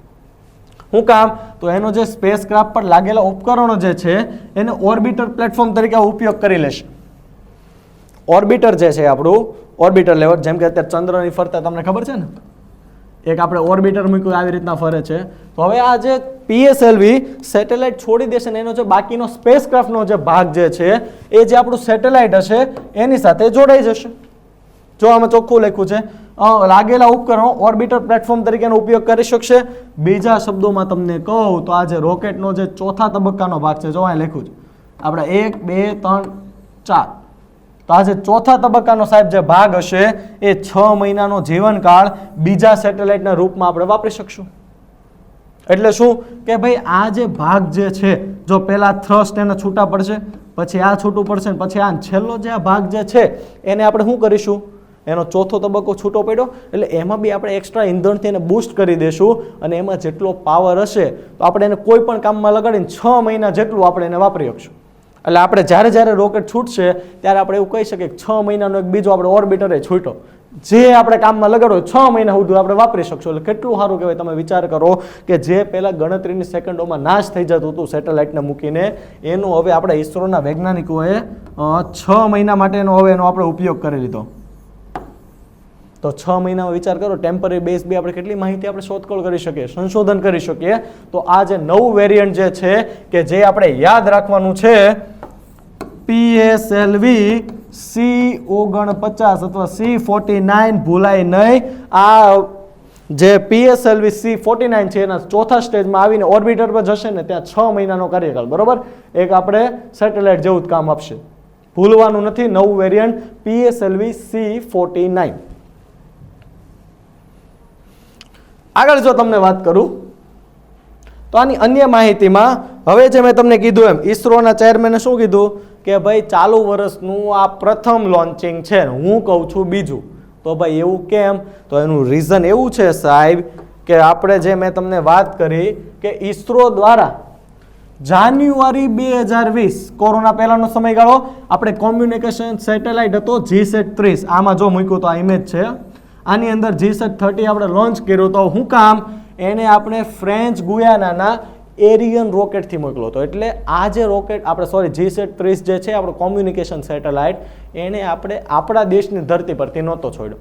શું કામ? તો એનો જે સ્પેસ ક્રાફ્ટ પર લાગેલા ઉપકરણો જે છે એને ઓર્બિટર પ્લેટફોર્મ તરીકે ઉપયોગ કરી લેશે. ઓર્બિટર જે છે આપણું ઓર્બિટર લેવલ, જેમ કે અત્યારે ચંદ્રની ફરતા તમને ખબર છે ને, એક આપણે ઓર્બિટર મૂક્યું આવી રીતના ફરે છે. તો હવે આ જે PSLV સેટેલાઇટ છોડી દેશે ને એનો જે બાકીનો સ્પેસ ક્રાફ્ટનો જે ભાગ જે છે એ જે આપણું સેટેલાઇટ હશે એની સાથે જોડાઈ જશે. જો આમાં ચોખ્ખું લખ્યું છે લાગેલા ઉપકરણો ઓર્બિટર પ્લેટફોર્મ તરીકેનો ઉપયોગ કરી શકશે. બીજા શબ્દોમાં તમને કહું તો આ જે રોકેટનો જે ચોથા તબક્કાનો ભાગ છે, જો અહીં લખ્યું છે આપણે 1 2 3 4, તો આ જે ચોથા તબક્કાનો સાહેબ જે ભાગ હશે એ 6 મહિનાનો જીવનકાળ બીજા સેટેલાઇટના રૂપમાં આપણે વાપરી શકશું. એટલે શું કે ભાઈ આ જે ભાગ જે છે, જો પહેલા થ્રસ્ટ એને છૂટા પડશે, પછી આ છૂટું પડશે, પછી આ છેલ્લો જે આ ભાગ જે છે એને આપણે શું કરીશું, એનો ચોથો તબક્કો છૂટો પડ્યો એટલે એમાં બી આપણે એક્સ્ટ્રા ઈંધણથી એને બૂસ્ટ કરી દેશું અને એમાં જેટલો પાવર હશે તો આપણે એને કોઈ પણ કામમાં લગાડીને 6 મહિના જેટલું આપણે એને વાપરી શકશું. એટલે આપણે જ્યારે રોકેટ છૂટશે ત્યારે આપણે એવું કહી શકીએ કે 6 મહિનાનો એક બીજો આપણે ઓર્બિટર છૂટો, જે આપણે કામમાં લગાડો 6 મહિના સુધી આપણે વાપરી શકશું. એટલે કેટલું સારું કહેવાય. તમે વિચાર કરો કે જે પહેલાં ગણતરીની સેકન્ડોમાં નાશ થઈ જતું હતું સેટેલાઇટને મૂકીને, એનું હવે આપણે ઈસરોના વૈજ્ઞાનિકોએ 6 મહિના માટેનો હવે એનો આપણે ઉપયોગ કરી લીધો. તો 6 મહિનામાં વિચાર કરો ટેમ્પરરી બેઝ બી આપણે કેટલી માહિતી આપણે શોધખોળ કરી શકીએ, સંશોધન કરી શકીએ. તો આ જે નવું વેરિયન્ટ જે છે કે જે આપણે યાદ રાખવાનું છે PSLV C49 અથવા C49 ભૂલાય નહીં. આ જે PSLV C49 છે એના ચોથા સ્ટેજમાં આવીને ઓર્બિટર પર જશે ને ત્યાં 6 મહિનાનો કાર્યકાળ, બરોબર, એક આપણે સેટેલાઇટ જેવું જ કામ આપશે. ભૂલવાનું નથી, નવું વેરિયન્ટ PSLV C49. આગળ જો તમને વાત કરું તો આની અન્ય માહિતીમાં હવે જે મેં તમને કીધું એમ ઈસરોના ચેરમેને શું કીધું કે ભાઈ ચાલુ વર્ષનું આ પ્રથમ લોન્ચિંગ છે, હું કહું છું બીજું. તો ભાઈ એવું કેમ? તો એનું રીઝન એવું છે સાહેબ કે આપણે જે મેં તમને વાત કરી કે ઈસરો દ્વારા જાન્યુઆરી 2020 કોરોના પહેલાનો સમયગાળો આપણે કોમ્યુનિકેશન સેટેલાઇટ હતો GSAT-30, આમાં જો મૂક્યું તો આ ઇમેજ છે, આની અંદર GSAT-30 આપણે લોન્ચ કર્યો તો હું કામ એને આપણે ફ્રેન્ચ ગુયાનાના એરિયન રોકેટથી મોકલો હતો. એટલે આ જે રોકેટ આપણે GSAT-30 જે છે આપણો કોમ્યુનિકેશન સેટેલાઇટ એને આપણે આપણા દેશની ધરતી પરથી નહોતો છોડ્યો.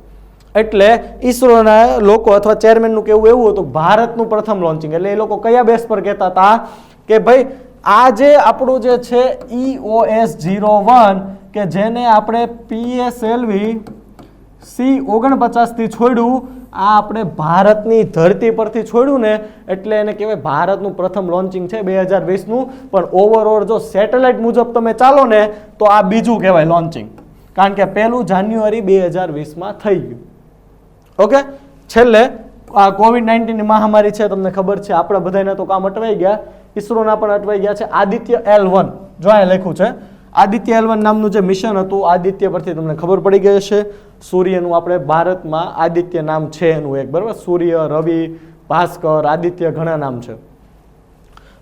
એટલે ઈસરોના લોકો અથવા ચેરમેનનું કહેવું એવું હતું ભારતનું પ્રથમ લોન્ચિંગ. એટલે એ લોકો કયા બેસ પર કહેતા હતા કે ભાઈ આ જે આપણું જે છે EOS-01 કે જેને આપણે PSLV C-49 થી છોડ્યું, આ આપણે ભારતની ધરતી પરથી છોડ્યું ને એટલે એને કહેવાય ભારતનું પ્રથમ લોન્ચિંગ છે 2020નું. પણ ઓવરઓલ જો સેટેલાઇટ મુજબ તમે ચાલો ને તો આ બીજું કહેવાય લોન્ચિંગ, કારણ કે પહેલું જાન્યુઆરી 2020માં થઈ ગયું. ઓકે, છેલ્લે આ કોવિડ-19ની મહામારી છે, તમને ખબર છે આપણા બધાને તો કામ અટવાઈ ગયા, ઈસરોના પણ અટવાઈ ગયા છે. આદિત્ય L1 જો અહીંયા લખ્યું છે, આદિત્ય L1 નામનું જે મિશન હતું, આદિત્ય પરથી તમને ખબર પડી ગઈ હશે, સૂર્યનું આપણે ભારતમાં આદિત્ય નામ છે એનું એક, બરાબર, સૂર્ય, રવિ, ભાસ્કર, આદિત્ય ઘણા નામ છે.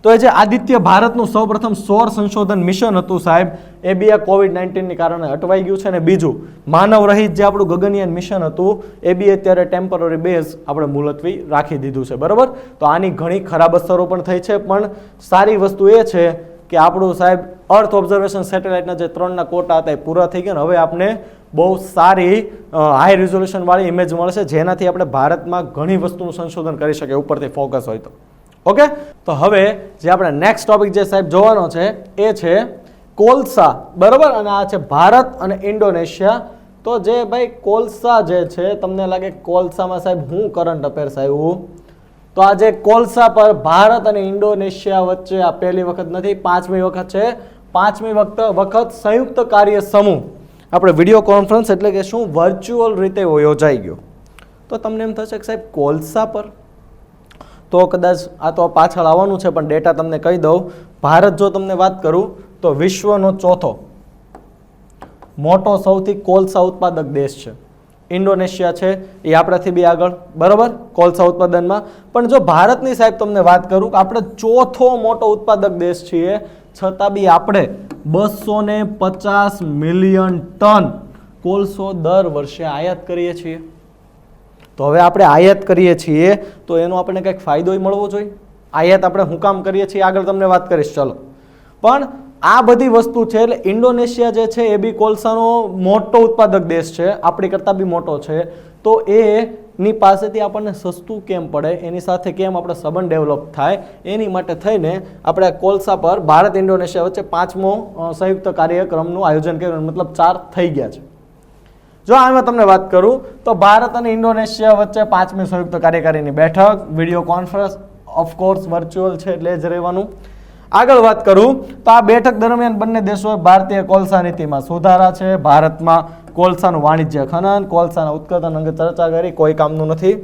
તો એ જે આદિત્ય ભારતનું સૌપ્રથમ સૌર સંશોધન મિશન હતું સાહેબ, એ બી આ કોવિડ-19ની કારણે અટવાઈ ગયું છે. અને બીજું માનવ રહિત જે આપણું ગગનયાન મિશન હતું એ બી અત્યારે ટેમ્પરરી બેઝ આપણે મુલતવી રાખી દીધું છે, બરાબર. તો આની ઘણી ખરાબ અસરો પણ થઈ છે, પણ સારી વસ્તુ એ છે કે આપણું સાહેબ અર્થ ઓબ્ઝર્વેશન સેટેલાઇટના જે 3ના કોટા હતા એ પૂરા થઈ ગયા. હવે આપણે બહુ સારી હાઈ રિઝોલ્યુશન વાળી ઇમેજ મળશે, જેનાથી આપણે ભારતમાં ઘણી વસ્તુનું સંશોધન કરી શકીએ ઉપરથી ફોકસ હોય તો. ઓકે, તો હવે જે આપણે નેક્સ્ટ ટોપિક જે સાહેબ જોવાનો છે એ છે કોલસા, બરાબર. અને આ છે ભારત અને ઇન્ડોનેશિયા. તો જે ભાઈ કોલસા જે છે, તમને લાગે કોલસામાં સાહેબ હું કરંટ અફેર્સ આવ્યું? તો આ જે કોલસા પર ભારત અને ઇન્ડોનેશિયા વચ્ચે આ પહેલી વખત નથી, 5મી વખત છે. 5મી વખત સંયુક્ત કાર્ય સમૂહ આપણે વિડીયો કોન્ફરન્સ એટલે કે શું વર્ચ્યુઅલ રીતે યોજાઈ ગયો. તો તમને એમ થશે કે સાહેબ કોલસા પર, તો કદાચ આ તો પાછળ આવવાનું છે, પણ ડેટા તમને કહી દઉં. ભારત જો તમને વાત કરું તો વિશ્વનો ચોથો મોટો સૌથી કોલસા ઉત્પાદક દેશ છે. ઇન્ડોનેશિયા છે એ આપણાથી બી આગળ, બરાબર, કોલસા ઉત્પાદનમાં. પણ જો ભારતની સાહેબ તમને વાત કરું કે આપણે ચોથો મોટો ઉત્પાદક દેશ છીએ, છતાં બી આપણે 250 મિલિયન ટન કોલસો દર વર્ષે આયાત કરીએ છીએ. તો હવે આપણે આયાત કરીએ છીએ તો એનો આપણને કંઈક ફાયદો મળવો જોઈએ. આયાત આપણે હું કામ કરીએ છીએ આગળ તમને વાત કરીશ, ચલો. પણ આ બધી વસ્તુ છે એટલે ઇન્ડોનેશિયા જે છે એ બી કોલસાનો મોટો ઉત્પાદક દેશ છે, આપણી કરતાં બી મોટો છે. તો એની પાસેથી આપણને સસ્તું કેમ પડે, એની સાથે કેમ આપણે સંબંધ ડેવલપ થાય, એની માટે થઈને આપણે કોલસા પર ભારત ઇન્ડોનેશિયા વચ્ચે 5મો સંયુક્ત કાર્યક્રમનું આયોજન કર્યું, મતલબ 4 થઈ ગયા છે. જો આમાં તમને વાત કરું તો ભારત અને ઇન્ડોનેશિયા વચ્ચે 5મી સંયુક્ત કાર્યકારીની બેઠક, વિડીયો કોન્ફરન્સ, ઓફકોર્સ વર્ચ્યુઅલ છે એટલે જ રહેવાનું. આગળ વાત કરું તો આ બેઠક દરમિયાન બંને દેશોએ ભારતીય કોલસા નીતિમાં સુધારા છે, ભારતમાં કોલસાનું વાણિજ્ય ખનન, કોલસાના ઉત્પાદન અંગે ચર્ચા કરી, કોઈ કામનું નથી.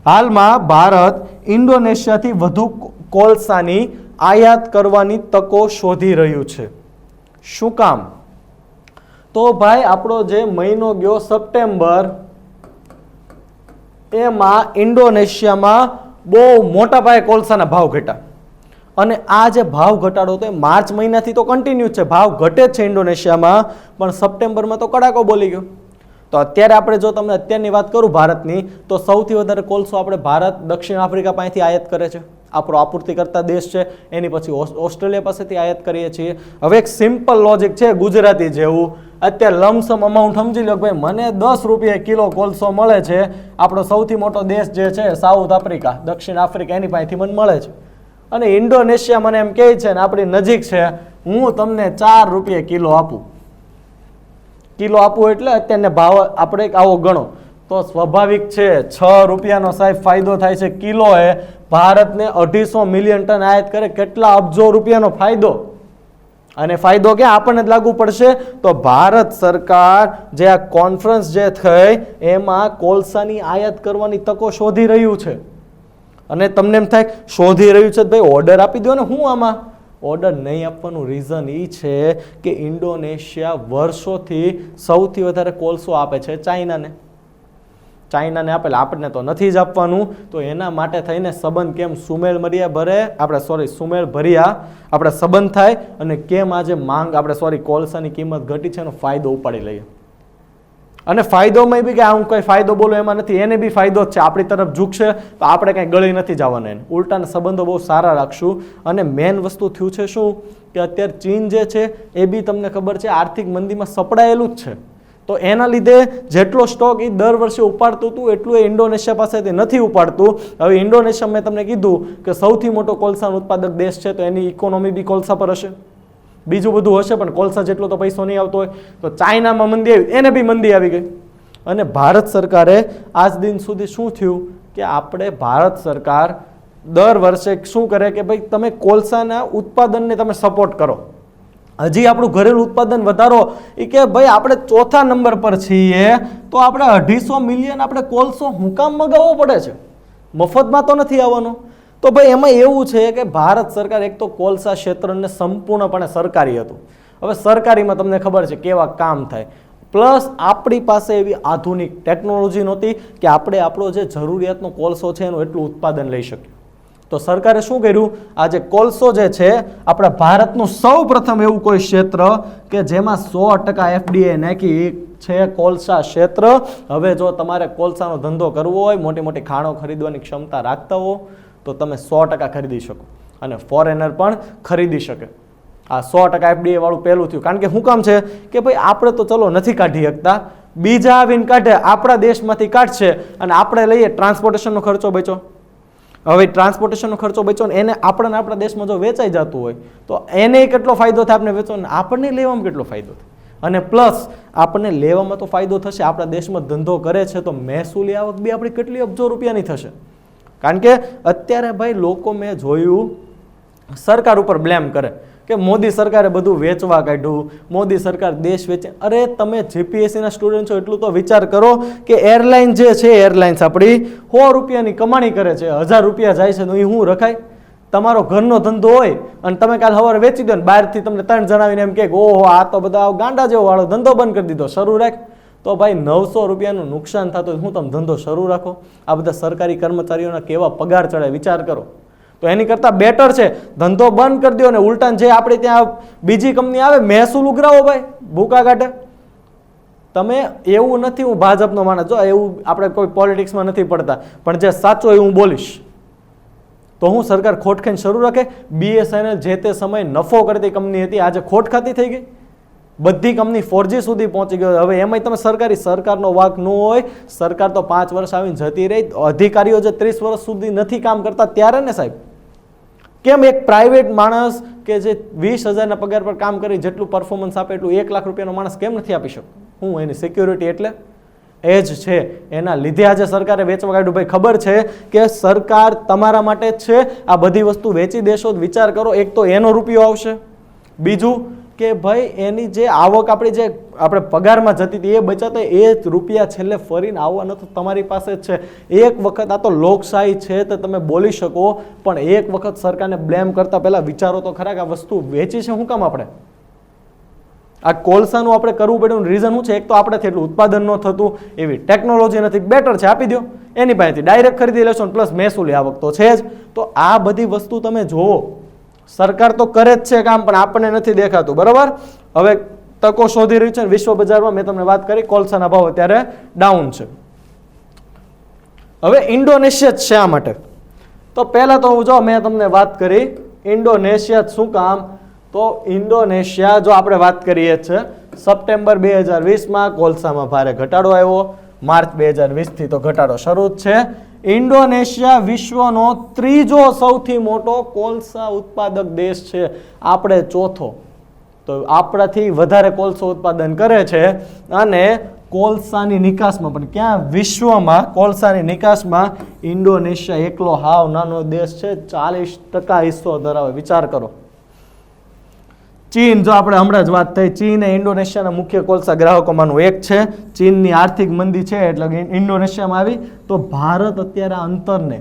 હાલમાં ભારત ઇન્ડોનેશિયાથી વધુ કોલસાની આયાત કરવાની તકો શોધી રહ્યું છે. શું કામ? તો ભાઈ આપણો જે મહિનો ગયો સપ્ટેમ્બર, એમાં ઇન્ડોનેશિયામાં બહુ મોટા પાયે કોલસાના ભાવ ઘટ્યા. અને આ જે ભાવ ઘટાડો તો એ માર્ચ મહિનાથી તો કન્ટિન્યુ છે, ભાવ ઘટે જ છે ઇન્ડોનેશિયામાં, પણ સપ્ટેમ્બરમાં તો કડાકો બોલી ગયો. તો અત્યારે આપણે જો તમને અત્યારની વાત કરું ભારતની, તો સૌથી વધારે કોલસો આપણે ભારત દક્ષિણ આફ્રિકા પાસેથી આયાત કરે છે, આપણો આપૂર્તિકર્તા દેશ છે. એની પછી ઓસ્ટ્રેલિયા પાસેથી આયાત કરીએ છીએ. હવે એક સિમ્પલ લોજિક છે ગુજરાતી જેવું, અત્યારે લમસમ અમાઉન્ટ સમજી લો ભાઈ, મને 10 રૂપિયા કિલો કોલસો મળે છે, આપણો સૌથી મોટો દેશ જે છે સાઉથ આફ્રિકા, દક્ષિણ આફ્રિકા, એની પાસેથી મને મળે છે. અને ઇન્ડોનેશિયા મને એમ કહે છે ને આપણી નજીક છે, હું તમને 4 રૂપિયા કિલો આપું. કિલો આપવું એટલે અત્યારને ભાવ આપણે આવો ગણો તો સ્વાભાવિક છે 6 રૂપિયાનો સાહેબ ફાયદો થાય છે કિલોએ. ભારતને 250 મિલિયન ટન આયાત કરે, કેટલા અબજો રૂપિયાનો ફાયદો. અને ફાયદો ક્યાં આપણને જ લાગુ પડશે? તો ભારત સરકાર જે આ કોન્ફરન્સ જે થઈ એમાં કોલસાની આયાત કરવાની તકો શોધી રહ્યું છે. અને તમને એમ થાય શોધી રહ્યું છે ભાઈ ઓર્ડર આપી દો ને, હું આમાં ઓર્ડર નહીં આપવાનું રીઝન એ છે કે ઇન્ડોનેશિયા વર્ષોથી સૌથી વધારે કોલસો આપે છે ચાઇનાને આપેલા, આપણને તો નથી જ આપવાનું. તો એના માટે થઈને સંબંધ કેમ સુમેળ ભર્યા આપણે સંબંધ થાય અને કેમ આજે માંગ આપણે કોલસાની કિંમત ઘટી છે એનો ફાયદો ઉપાડી લઈએ. અને ફાયદોમાં બી કે હું કઈ ફાયદો બોલો એમાં નથી, એને બી ફાયદો જ છે, આપણી તરફ ઝૂકશે તો આપણે કંઈ ગળી નથી જવાના, એને ઉલટાના સંબંધો બહુ સારા રાખશું. અને મેન વસ્તુ થયું છે શું કે અત્યારે ચીન જે છે એ બી તમને ખબર છે આર્થિક મંદીમાં સપડાયેલું જ છે. તો એના લીધે જેટલો સ્ટોક એ દર વર્ષે ઉપાડતું હતું એટલું એ ઇન્ડોનેશિયા પાસેથી નથી ઉપાડતું. હવે ઇન્ડોનેશિયા મેં તમને કીધું કે સૌથી મોટો કોલસાનો ઉત્પાદક દેશ છે, તો એની ઇકોનોમી બી કોલસા પર હશે, બીજું બધું હશે પણ કોલસા જેટલો તો પૈસો નહીં આવતો હોય. તો ચાઇનામાં મંદી આવી, એને બી મંદી આવી ગઈ. અને ભારત સરકારે આજ દિન સુધી શું થયું કે આપણે ભારત સરકાર દર વર્ષે શું કરે કે ભાઈ તમે કોલસાના ઉત્પાદનને તમે સપોર્ટ કરો, હજી આપણું ઘરેલું ઉત્પાદન વધારો. એ કે ભાઈ આપણે ચોથા નંબર પર છીએ તો આપણે 250 મિલિયન આપણે કોલસો હું કામ મગાવવો પડે છે, મફતમાં તો નથી આવવાનો. તો ભાઈ એમાં એવું છે કે ભારત સરકાર એક તો કોલસા ક્ષેત્રને સંપૂર્ણપણે સરકારી હતું. હવે સરકારીમાં તમને ખબર છે કેવા કામ થાય, પ્લસ આપણી પાસે એવી આધુનિક ટેકનોલોજી નહોતી કે આપણે આપણો જે જરૂરિયાતનો કોલસો છે એનું એટલું ઉત્પાદન લઈ શકીએ. તો સરકારે શું કર્યું, આજે કોલસો જે છે આપણા ભારતનું સૌ પ્રથમ એવું કોઈ ક્ષેત્ર કે જેમાં 100% FDI નાખી છે કોલસા ક્ષેત્ર. હવે જો તમારે કોલસાનો ધંધો કરવો હોય, મોટી મોટી ખાણો ખરીદવાની ક્ષમતા રાખતા હો તો તમે 100% ખરીદી શકો અને ફોરેનર પણ ખરીદી શકે. આ 100% FDI વાળું પહેલું થયું. કારણ કે શું કામ છે કે ભાઈ આપણે તો ચલો નથી કાઢી શકતા, બીજા આવીને કાઢે, આપણા દેશમાંથી કાઢશે અને આપણે લઈએ, ટ્રાન્સપોર્ટેશનનો ખર્ચો બચ્યો. હવે ટ્રાન્સપોર્ટેશનનો ખર્ચો બચ્યો ને એને આપણા દેશમાં જો વેચાઈ જતું હોય તો એને કેટલો ફાયદો થાય, આપણે વેચો ને આપણને લેવામાં કેટલો ફાયદો થાય. અને પ્લસ આપણને લેવામાં તો ફાયદો થશે, આપણા દેશમાં ધંધો કરે છે તો મહેસૂલી આવક બી આપણી કેટલી અબજો રૂપિયાની થશે. કારણ કે અત્યારે ભાઈ લોકો મેં જોયું સરકાર ઉપર બ્લેમ કરે કે મોદી સરકારે બધું વેચવા કાઢ્યું, મોદી સરકાર દેશ વેચે. અરે તમે જીપીએસસીના સ્ટુડન્ટ છો એટલું તો વિચાર કરો કે એરલાઇન જે છે, એરલાઇન્સ આપણી 100 રૂપિયાની કમાણી કરે છે, 1000 રૂપિયા જાય છે, તો એ શું રખાય? તમારો ઘરનો ધંધો હોય અને તમે કાલ સવારે વેચી દો ને બહારથી તમને 3 જણાવીને એમ કે ઓહો આ તો બધા ગાંડા જેવો વાળો ધંધો બંધ કરી દીધો, શરૂ રાખ. તો ભાઈ 900 રૂપિયાનું નુકસાન થતું હોય, હું તમે ધંધો શરૂ રાખો? આ બધા સરકારી કર્મચારીઓના કેવા પગાર ચડે વિચાર કરો. તો એની કરતાં બેટર છે ધંધો બંધ કરી દો ને ઉલટાન જે આપણે ત્યાં બીજી કંપની આવે મહેસૂલ ઉઘરાવો ભાઈ, ભૂકા કાઢે. તમે એવું નથી, હું ભાજપનો માણસ, જો એવું આપણે કોઈ પોલિટિક્સમાં નથી પડતા, પણ જે સાચું એ હું બોલીશ. તો હું સરકાર ખોટ ખાઈને શરૂ રાખે? BSNL જે તે સમયે નફો કરતી કંપની હતી, આજે ખોટ ખાતી થઈ ગઈ. બધી કંપની 4G સુધી પહોંચી ગઈ. હવે એમાંય તમે સરકારનો વાંક ન હોય. સરકાર તો 5 વર્ષ આવીને જતી રહી, અધિકારીઓ જે 30 વર્ષ સુધી નથી કામ કરતા ત્યારે ને સાહેબ. કેમ એક પ્રાઇવેટ માણસ કે જે 20,000ના પગાર પર કામ કરી જેટલું પરફોર્મન્સ આપે એટલું 1 લાખ રૂપિયાનો માણસ કેમ નથી આપી શકતો? હું એની સિક્યોરિટી એટલે એ જ છે. એના લીધે આજે સરકારે વેચવા કાઢ્યું. ભાઈ ખબર છે કે સરકાર તમારા માટે જ છે, આ બધી વસ્તુ વેચી દેશો તો વિચાર કરો, એક તો એનો રૂપિયો આવશે, બીજું કે ભાઈ એની જે આવક આપણી જે આપણે પગારમાં જતી હતી એ બચાતો એ રૂપિયા છેલ્લે ફરીને આવવાનો તો તમારી પાસે જ છે. એક વખત આ તો લોકશાહી છે તો તમે બોલી શકો, પણ એક વખત સરકારને બ્લેમ કરતા પહેલા વિચારો તો ખરા કે આ વસ્તુ વેચી છે શું કામ આપણે? આ કોલસાનું આપણે કરવું પડ્યું રીઝન શું છે? એક તો આપણેથી એટલું ઉત્પાદન ન થતું, એવી ટેકનોલોજી નથી, બેટર છે આપી દો એની પાસેથી ડાયરેક્ટ ખરીદી લેશો, પ્લસ મહેસૂલી આવક તો છે જ. તો આ બધી વસ્તુ તમે જોવો, સરકાર તો કરે જ છે કામ, પણ આપણને નથી દેખાતું. બરાબર. હવે તકો શોધી રહી છે વિશ્વ બજારમાં. મેં તમને વાત કરી કોલસાના ભાવ અત્યારે ડાઉન છે. હવે ઇન્ડોનેશિયા જ શા માટે? તો પહેલા તો હું જો મેં તમને વાત કરી ઇન્ડોનેશિયા શું કામ, તો ઇન્ડોનેશિયા જો આપણે વાત કરીએ છે સપ્ટેમ્બર 2020માં કોલસામાં ભારે ઘટાડો આવ્યો, માર્ચ 2020થી તો ઘટાડો શરૂ જ છે. ઇન્ડોનેશિયા વિશ્વનો 3જો સૌથી મોટો કોલસા ઉત્પાદક દેશ છે, આપણે ચોથો. તો આપણાથી વધારે કોલસો ઉત્પાદન કરે છે અને કોલસાની નિકાસમાં પણ ક્યાં? વિશ્વમાં કોલસાની નિકાસમાં ઇન્ડોનેશિયા એકલો હાવ નાનો દેશ છે, 40% હિસ્સો ધરાવે. વિચાર કરો. ચીન, જો આપણે હમણાં જ વાત થઈ, ચીન એ ઇન્ડોનેશિયાના મુખ્ય કોલસા ગ્રાહકોમાંનું એક છે. ચીનની આર્થિક મંદી છે એટલે ઇન્ડોનેશિયામાં આવી. તો ભારત અત્યારે અંતરને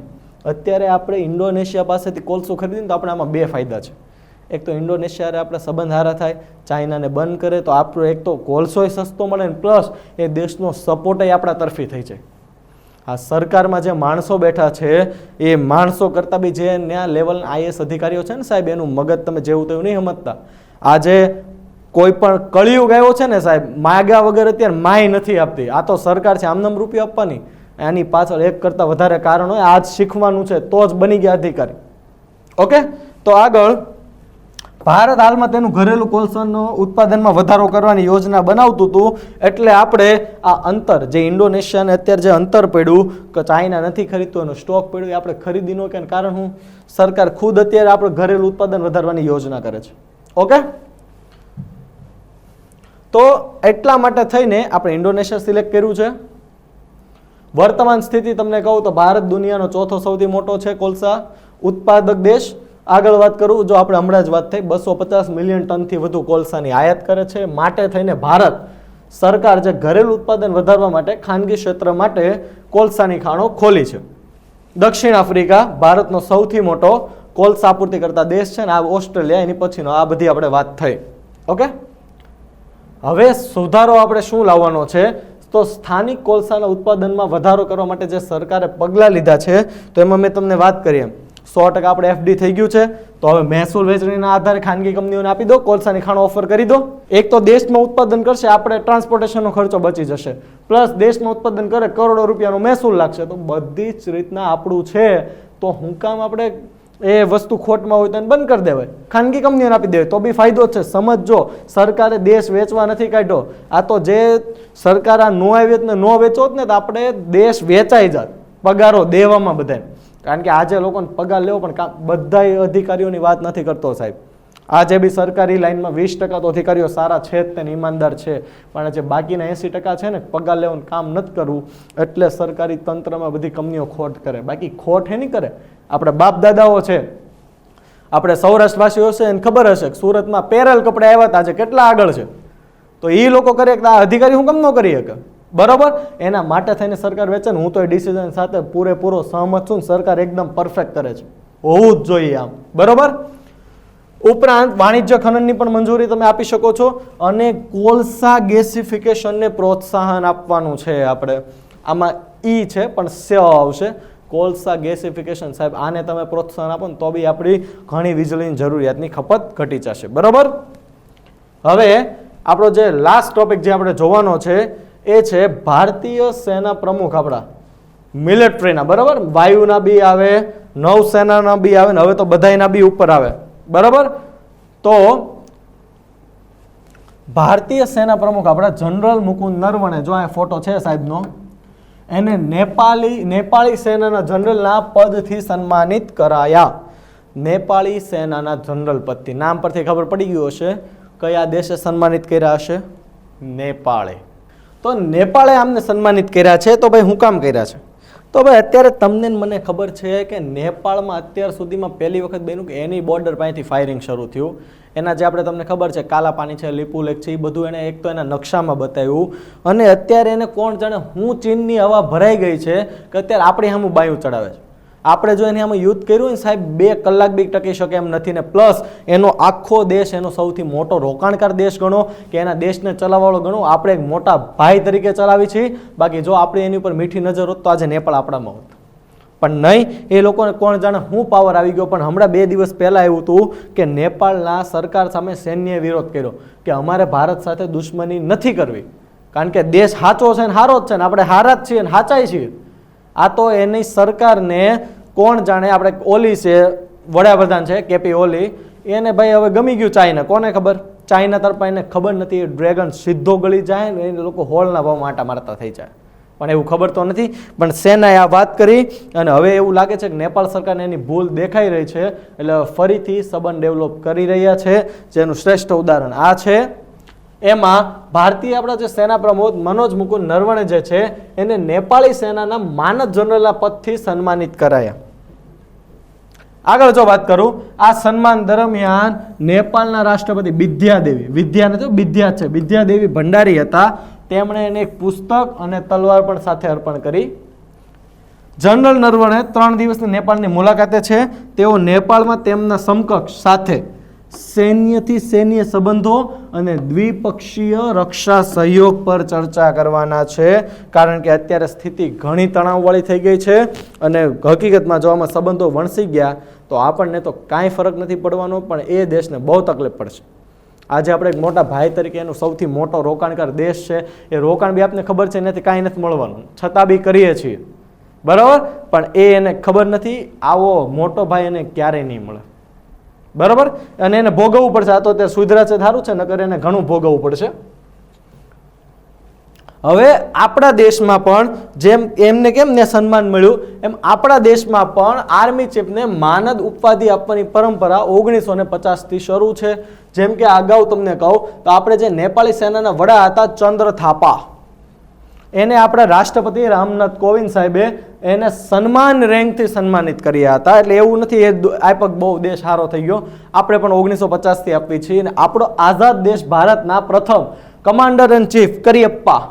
અત્યારે આપણે ઇન્ડોનેશિયા પાસેથી કોલસો ખરીદીને તો આપણે આમાં બે ફાયદા છે. એક તો ઇન્ડોનેશિયા આપણે સંબંધ સારા થાય, ચાઇનાને બંધ કરે તો આપણો એક તો કોલસોય સસ્તો મળે ને પ્લસ એ દેશનો સપોર્ટય આપણા તરફી થઈ જાય. આ સરકારમાં જે માણસો બેઠા છે એ માણસો કરતાં બી જે ત્યાં લેવલ IAS અધિકારીઓ છે ને સાહેબ, એનું મગજ તમે જેવું તેવું નહીં સમજતા. આજે કોઈ પણ કળિયુગ આવ્યો છે ને સાહેબ, માગ્યા વગર અત્યારે માય નથી આપતી. આ તો સરકાર છે, આમનામ રૂપિયા આપવાની, આની પાછળ એક કરતાં વધારે કારણ હોય. આજ શીખવાનું છે તો જ બની ગયા અધિકારી. ઓકે, તો આગળ ભારત હાલમાં તેનું ઘરેલું કોલસાનો ઉત્પાદનમાં વધારો કરવાની યોજના બનાવતું હતું. એટલે આપણે આ અંતર જે ઇન્ડોનેશિયાને અત્યારે જે અંતર પડ્યું કે ચાઇના નથી ખરીદતું, એનો સ્ટોક પડ્યું, એ આપણે ખરીદી ન કે કારણ હું સરકાર ખુદ અત્યારે આપણે ઘરેલું ઉત્પાદન વધારવાની યોજના કરે છે. ઓકે, તો એટલા માટે થઈને આપણે ઇન્ડોનેશિયા સિલેક્ટ કર્યું છે. વર્તમાન સ્થિતિ તમને કહું તો ભારત દુનિયાનો ચોથો સૌથી મોટો છે કોલસા ઉત્પાદક દેશ. આગળ વાત કરું, જો આપણે હમણાં જ વાત થઈ 250 મિલિયન ટનથી વધુ કોલસાની આયાત કરે છે. માટે થઈને ભારત સરકાર જે ઘરેલું ઉત્પાદન વધારવા માટે ખાનગી ક્ષેત્ર માટે કોલસાની ખાણો ખોલી છે. દક્ષિણ આફ્રિકા ભારતનો સૌથી મોટો કોલસા આપૂર્તિ કરતા દેશ છે ને આ ઓસ્ટ્રેલિયા એની પછીનો. આ બધી આપણે વાત થઈ. ઓકે, હવે સુધારો આપણે શું લાવવાનો છે તો સ્થાનિક કોલસાના ઉત્પાદનમાં વધારો કરવા માટે જે સરકારે પગલાં લીધા છે તો એમાં મેં તમને વાત કરી એમ 100% આપણે FD થઈ ગયું છે. તો હવે મહેસૂલ વેચણીના આધારે ખાનગી કંપનીઓને આપી દો, કોલસાની ખાણો ઓફર કરી દો. એક તો દેશમાં ઉત્પાદન કરશે, આપણે ટ્રાન્સપોર્ટેશનનો ખર્ચો બચી જશે, પ્લસ દેશમાં ઉત્પાદન કરે કરોડો રૂપિયાનો મહેસૂલ લાગશે. તો બધી જ રીતના આપણું છે. તો હું કામ આપણે એ વસ્તુ ખોટમાં હોય તો એને બંધ કરી દેવાય, ખાનગી કંપનીઓને આપી દેવાય તો બી ફાયદો છે. સમજો, સરકારે દેશ વેચવા નથી કાઢ્યો. આ તો જે સરકાર આ નો આવી ને નો વેચો ને તો આપણે દેશ વેચાઈ જાત, પગારો દેવામાં બધાય. કારણ કે આજે લોકોને પગાર લેવો પણ કામ બધા અધિકારીઓની વાત નથી કરતો સાહેબ. આજે બી સરકારી લાઇનમાં 20% તો અધિકારીઓ સારા છે જ તેને ઈમાનદાર છે, પણ જે બાકીના 80% છે ને પગાર લેવાનું કામ નથી કરવું, એટલે સરકારી તંત્રમાં બધી કંપનીઓ ખોટ કરે. બાકી ખોટ એ નહીં કરે, આપણે બાપ દાદાઓ છે, આપણે સૌરાષ્ટ્રવાસીઓ છે એને ખબર હશે કે સુરતમાં પેરેલ કપડે આવ્યા હતા, આજે કેટલા આગળ છે. તો એ લોકો કરે કે આ અધિકારી હું કેમ ન કરી શકે? બરોબર, એના માટે થઈને સરકાર વેચે ને. હું તો એ ડિસિઝન સાથે પૂરેપૂરો સહમત છું. સરકાર એકદમ પરફેક્ટ કરે છે, હોવું જ જોઈએ આમ. બરોબર, ઉપરાંત વાણિજ્ય ખનનની પણ મંજૂરી તમે આપી શકો છો અને કોલસા ગેસિફિકેશનને પ્રોત્સાહન આપવાનું છે. આપણે આમાં ઈ છે પણ સ આવશે, કોલસા ગેસિફિકેશન. સાહેબ આને તમે પ્રોત્સાહન આપો ને તો બી આપણી ઘણી વીજળીની જરૂરિયાતની ખપત ઘટી જશે. બરોબર, હવે આપણો જે લાસ્ટ ટોપિક જે આપણે જોવાનો છે એ છે ભારતીય સેના પ્રમુખ આપણા મિલિટરીના. બરાબર, વાયુના બી આવે, નૌસેનાના બી આવે ને હવે તો બધાયના બી ઉપર આવે. બરાબર, તો ભારતીય સેના પ્રમુખ આપણા જનરલ મુકુંદ નરવણે, જો આ ફોટો છે સાહેબનો, એને નેપાળી સેનાના જનરલના પદથી સન્માનિત કરાયા. નેપાળી સેનાના જનરલ પદથી, નામ પરથી ખબર પડી ગયું હશે કયા દેશે સન્માનિત કર્યા હશે? નેપાળે. તો નેપાળે આમને સન્માનિત કર્યા છે. તો ભાઈ હું કામ કર્યા છે? તો ભાઈ અત્યારે તમને મને ખબર છે કે નેપાળમાં અત્યાર સુધીમાં પહેલી વખત બન્યું કે એની બોર્ડર પાસેથી ફાયરિંગ શરૂ થયું. એના જે આપણે તમને ખબર છે કાલા પાણી છે, લીપુ લેક છે, એ બધું એને એક તો એના નકશામાં બતાવ્યું. અને અત્યારે એને કોણ જાણે હું ચીનની હવા ભરાઈ ગઈ છે કે અત્યારે આપણી સામે બાયું ચડાવે છે. આપણે જો એની આમાં યુદ્ધ કર્યું ને સાહેબ 2 કલાક બી ટકી શકે એમ નથી ને. પ્લસ એનો આખો દેશ એનો સૌથી મોટો રોકાણકાર દેશ ગણો કે એના દેશને ચલાવવાળો ગણો, આપણે એક મોટા ભાઈ તરીકે ચલાવી છીએ. બાકી જો આપણે એની ઉપર મીઠી નજર હોત તો આજે નેપાળ આપણામાં હોત, પણ નહીં. એ લોકોને કોણ જાણે હું પાવર આવી ગયો. પણ હમણાં 2 દિવસ પહેલાં એવું હતું કે નેપાળના સરકાર સામે સૈન્યએ વિરોધ કર્યો કે અમારે ભારત સાથે દુશ્મની નથી કરવી, કારણ કે દેશ સાચો છે ને સારો જ છે ને આપણે હારા જ છીએ ને સાચાઈ છીએ. આ તો એની સરકારને કોણ જાણે, આપણે ઓલી છે વડાપ્રધાન છે KP ઓલી, એને ભાઈ હવે ગમી ગયું ચાઇના. કોને ખબર? ચાઇના તરફ એને ખબર નથી ડ્રેગન સીધો ગળી જાય ને એને લોકો હોલના ભાવમાં આટા મારતા થઈ જાય, પણ એવું ખબર તો નથી. પણ સેનાએ આ વાત કરી અને હવે એવું લાગે છે કે નેપાળ સરકારને એની ભૂલ દેખાઈ રહી છે, એટલે ફરીથી સંબંધ ડેવલપ કરી રહ્યા છે. જેનું શ્રેષ્ઠ ઉદાહરણ આ છે. એમાં ભારતીય આપણા જે સેના પ્રમુખ મનોજ મુકુંદ નરવણે જે છે એને નેપાળી સેનાના માનદ જનરલના પદથી સન્માનિત કરાયા. આગળ જો વાત કરું, આ સન્માન દરમિયાન નેપાળના રાષ્ટ્રપતિ બિદ્યાદેવી ભંડારી હતા. તેમણે એને એક પુસ્તક અને તલવાર પણ સાથે અર્પણ કરી. જનરલ નરવણે 3 દિવસની નેપાળની મુલાકાતે છે. તેઓ નેપાળમાં તેમના સમકક્ષ સાથે સૈન્યથી સૈન્ય સંબંધો અને દ્વિપક્ષીય રક્ષા સહયોગ પર ચર્ચા કરવાના છે. કારણ કે અત્યારે સ્થિતિ ઘણી તણાવવાળી થઈ ગઈ છે અને હકીકતમાં જો આમાં સંબંધો વણસી ગયા તો આપણને તો કાંઈ ફરક નથી પડવાનો, પણ એ દેશને બહુ તકલીફ પડશે. આજે આપણે એક મોટા ભાઈ તરીકે એનો સૌથી મોટો રોકાણકાર દેશ છે, એ રોકાણ બી આપને ખબર છે નથી, કાંઈ નથી મળવાનું, છતાં બી કરીએ છીએ, બરાબર. પણ એને ખબર નથી આવો મોટો ભાઈ એને ક્યારેય નહીં મળે, બરાબર. અને એને ભોગવવું પડશે. આ તો અત્યારે સુધરા છે, સારું છે, નકર એને ઘણું ભોગવવું પડશે. હવે આપણા દેશમાં પણ જેમ એમને કેમ ને સન્માન મળ્યું એમ આપણા દેશમાં પણ આર્મી ચીફને માનદ ઉપાધિ આપવાની પરંપરા 1950થી શરૂ છે. જેમ કે અગાઉ તમને કહું તો આપણે જે નેપાળી સેનાના વડા હતા ચંદ્ર થાપા, એને આપણા રાષ્ટ્રપતિ રામનાથ કોવિંદ સાહેબે એને સન્માન રેન્કથી સન્માનિત કર્યા હતા. એટલે એવું નથી એ આપ્યો બહુ દેશ સારો થઈ ગયો, આપણે પણ 1950થી આપવી છીએ. અને આપણો આઝાદ દેશ ભારતના પ્રથમ કમાન્ડર ઇન ચીફ કરિયપ્પા,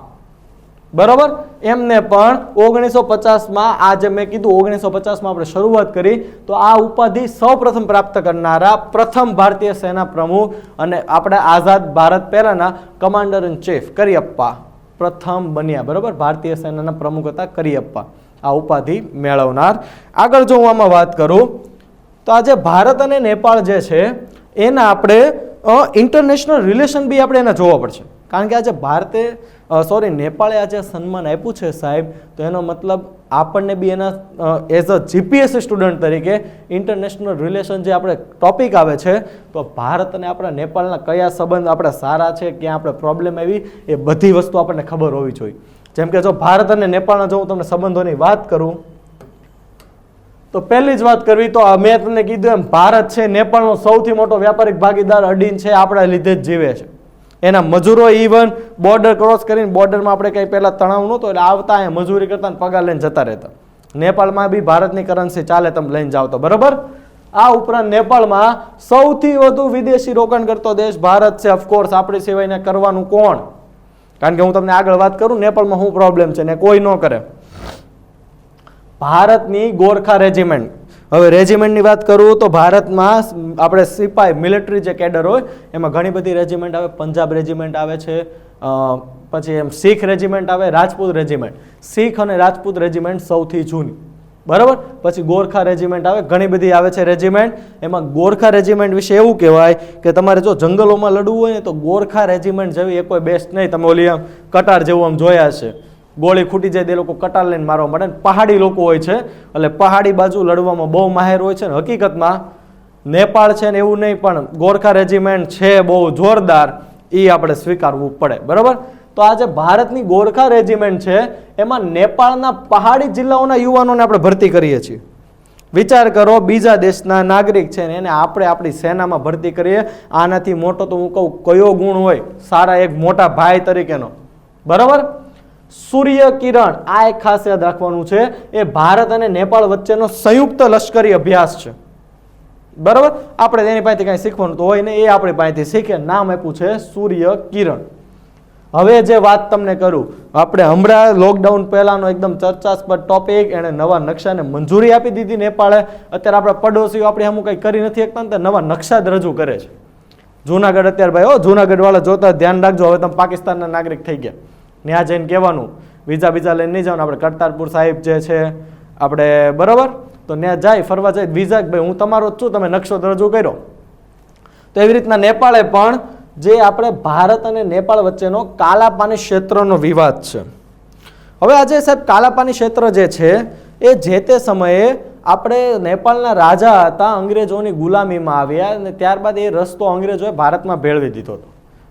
બરાબર, એમને પણ 1950માં, આ જે મેં કીધું 1950માં આપણે શરૂઆત કરી, તો આ ઉપાધિ સૌપ્રથમ પ્રાપ્ત કરનારા પ્રથમ ભારતીય સેના પ્રમુખ અને આપણા આઝાદ ભારત પહેલાના કમાન્ડર ઇન ચીફ કરિયપ્પા પ્રથમ બન્યા, બરાબર. ભારતીય સેનાના પ્રમુખ હતા કરિયપ્પા, આ ઉપાધિ મેળવનાર. આગળ જો હું આમાં વાત કરું તો આજે ભારત અને નેપાળ જે છે એના આપણે ઇન્ટરનેશનલ રિલેશન બી આપણે એને જોવા પડશે. કારણ કે આજે નેપાળે આજે સન્માન આપ્યું છે સાહેબ, તો એનો મતલબ આપણને બી એના એઝ અ જીપીએસસી સ્ટુડન્ટ તરીકે ઇન્ટરનેશનલ રિલેશન જે આપણે ટોપિક આવે છે, તો ભારત અને આપણા નેપાળના કયા સંબંધ આપણા સારા છે, ક્યાં આપણે પ્રોબ્લેમ આવી, એ બધી વસ્તુ આપણને ખબર હોવી જોઈએ. જેમ કે જો ભારત અને નેપાળના જો હું તમને સંબંધોની વાત કરું તો પહેલી જ વાત કરવી તો મેં તમને કીધું એમ ભારત છે નેપાળનો સૌથી મોટો વ્યાપારિક ભાગીદાર અડીન છે, આપણા લીધે જ જીવે છે. એના મજૂરો ઇવન બોર્ડર ક્રોસ કરીને, બોર્ડરમાં આપણે કંઈ પહેલાં તણાવ નહોતો એટલે આવતા અહીંયા મજૂરી કરતા ને પગાર લઈને જતા રહેતા. નેપાળમાં બી ભારતની કરન્સી ચાલે, તમે લઈને જાઓ તો, બરાબર. આ ઉપરાંત નેપાળમાં સૌથી વધુ વિદેશી રોકાણ કરતો દેશ ભારત છે. ઓફકોર્સ આપણી સિવાયને કરવાનું કોણ? કારણ કે હું તમને આગળ વાત કરું નેપાળમાં શું પ્રોબ્લેમ છે ને કોઈ ન કરે. ભારતની ગોરખા રેજિમેન્ટ, હવે રેજિમેન્ટની વાત કરું તો ભારતમાં આપણે સિપાઈ મિલિટરી જે કેડર હોય એમાં ઘણી બધી રેજિમેન્ટ આવે. પંજાબ રેજિમેન્ટ આવે છે, પછી એમ શીખ રેજિમેન્ટ આવે, રાજપૂત રેજિમેન્ટ. શીખ અને રાજપૂત રેજિમેન્ટ સૌથી જૂની, બરાબર. પછી ગોરખા રેજિમેન્ટ આવે, ઘણી બધી આવે છે રેજિમેન્ટ. એમાં ગોરખા રેજિમેન્ટ વિશે એવું કહેવાય કે તમારે જો જંગલોમાં લડવું હોય ને તો ગોરખા રેજિમેન્ટ જેવી એ કોઈ બેસ્ટ નહીં. તમે ઓલી આમ કટાર જેવું આમ જોયા છે, ગોળી ખૂટી જાય તે લોકો કટાર લઈને મારવા માટે. પહાડી લોકો હોય છે એટલે પહાડી બાજુ લડવામાં બહુ માહેર હોય છે. ને હકીકતમાં નેપાળ છે ને એવું નહીં, પણ ગોરખા રેજિમેન્ટ છે બહુ જોરદાર, એ આપણે સ્વીકારવું પડે, બરાબર. તો આજે ભારતની ગોરખા રેજિમેન્ટ છે એમાં નેપાળના પહાડી જિલ્લાઓના યુવાનોને આપણે ભરતી કરીએ છીએ. વિચાર કરો, બીજા દેશના નાગરિક છે ને એને આપણે આપણી સેનામાં ભરતી કરીએ. આનાથી મોટો તો હું કહું કયો ગુણ હોય સારા એક મોટા ભાઈ તરીકેનો, બરાબર. સૂર્ય કિરણ, આ એક ખાસ યાદ રાખવાનું છે, એ ભારત અને નેપાળ વચ્ચેનો સંયુક્ત લશ્કરી અભ્યાસ છે, બરાબર. આપણે એની પાસેથી કાંઈ શીખવાનું તો હોય ને, એ આપણી પાસેથી શીખે. નામ આપ્યું છે સૂર્ય કિરણ. હવે જે વાત તમને કરું, આપણે હમણાં લોકડાઉન પહેલાનો એકદમ ચર્ચાસ્પદ ટોપિક, એણે નવા નકશાને મંજૂરી આપી દીધી નેપાળે. અત્યારે આપણા પડોશીઓ આપણે અમુક કંઈ કરી નથી શકતા ને નવા નકશા જ રજૂ કરે છે. જુનાગઢ અત્યારે ભાઈ જુનાગઢ વાળા જોતા ધ્યાન રાખજો, હવે તમે પાકિસ્તાનના નાગરિક થઈ ગયા. ત્યાં જઈને કહેવાનું વિઝા લઈને નહીં જવાનું. આપણે કરતારપુર સાહિબ જે છે આપણે, બરાબર, તો ત્યાં જાય ફરવા જાય વિઝા, ભાઈ હું તમારો જ છું, તમે નકશો રજૂ કર્યો. તો એવી રીતના નેપાળે પણ જે આપણે ભારત અને નેપાળ વચ્ચેનો કાલાપાની ક્ષેત્રનો વિવાદ છે. હવે આજે સાહેબ કાલાપાની ક્ષેત્ર જે છે એ જે તે સમયે આપણે નેપાળના રાજા હતા, અંગ્રેજોની ગુલામીમાં આવ્યા અને ત્યારબાદ એ રસ્તો અંગ્રેજોએ ભારતમાં ભેળવી દીધો હતો,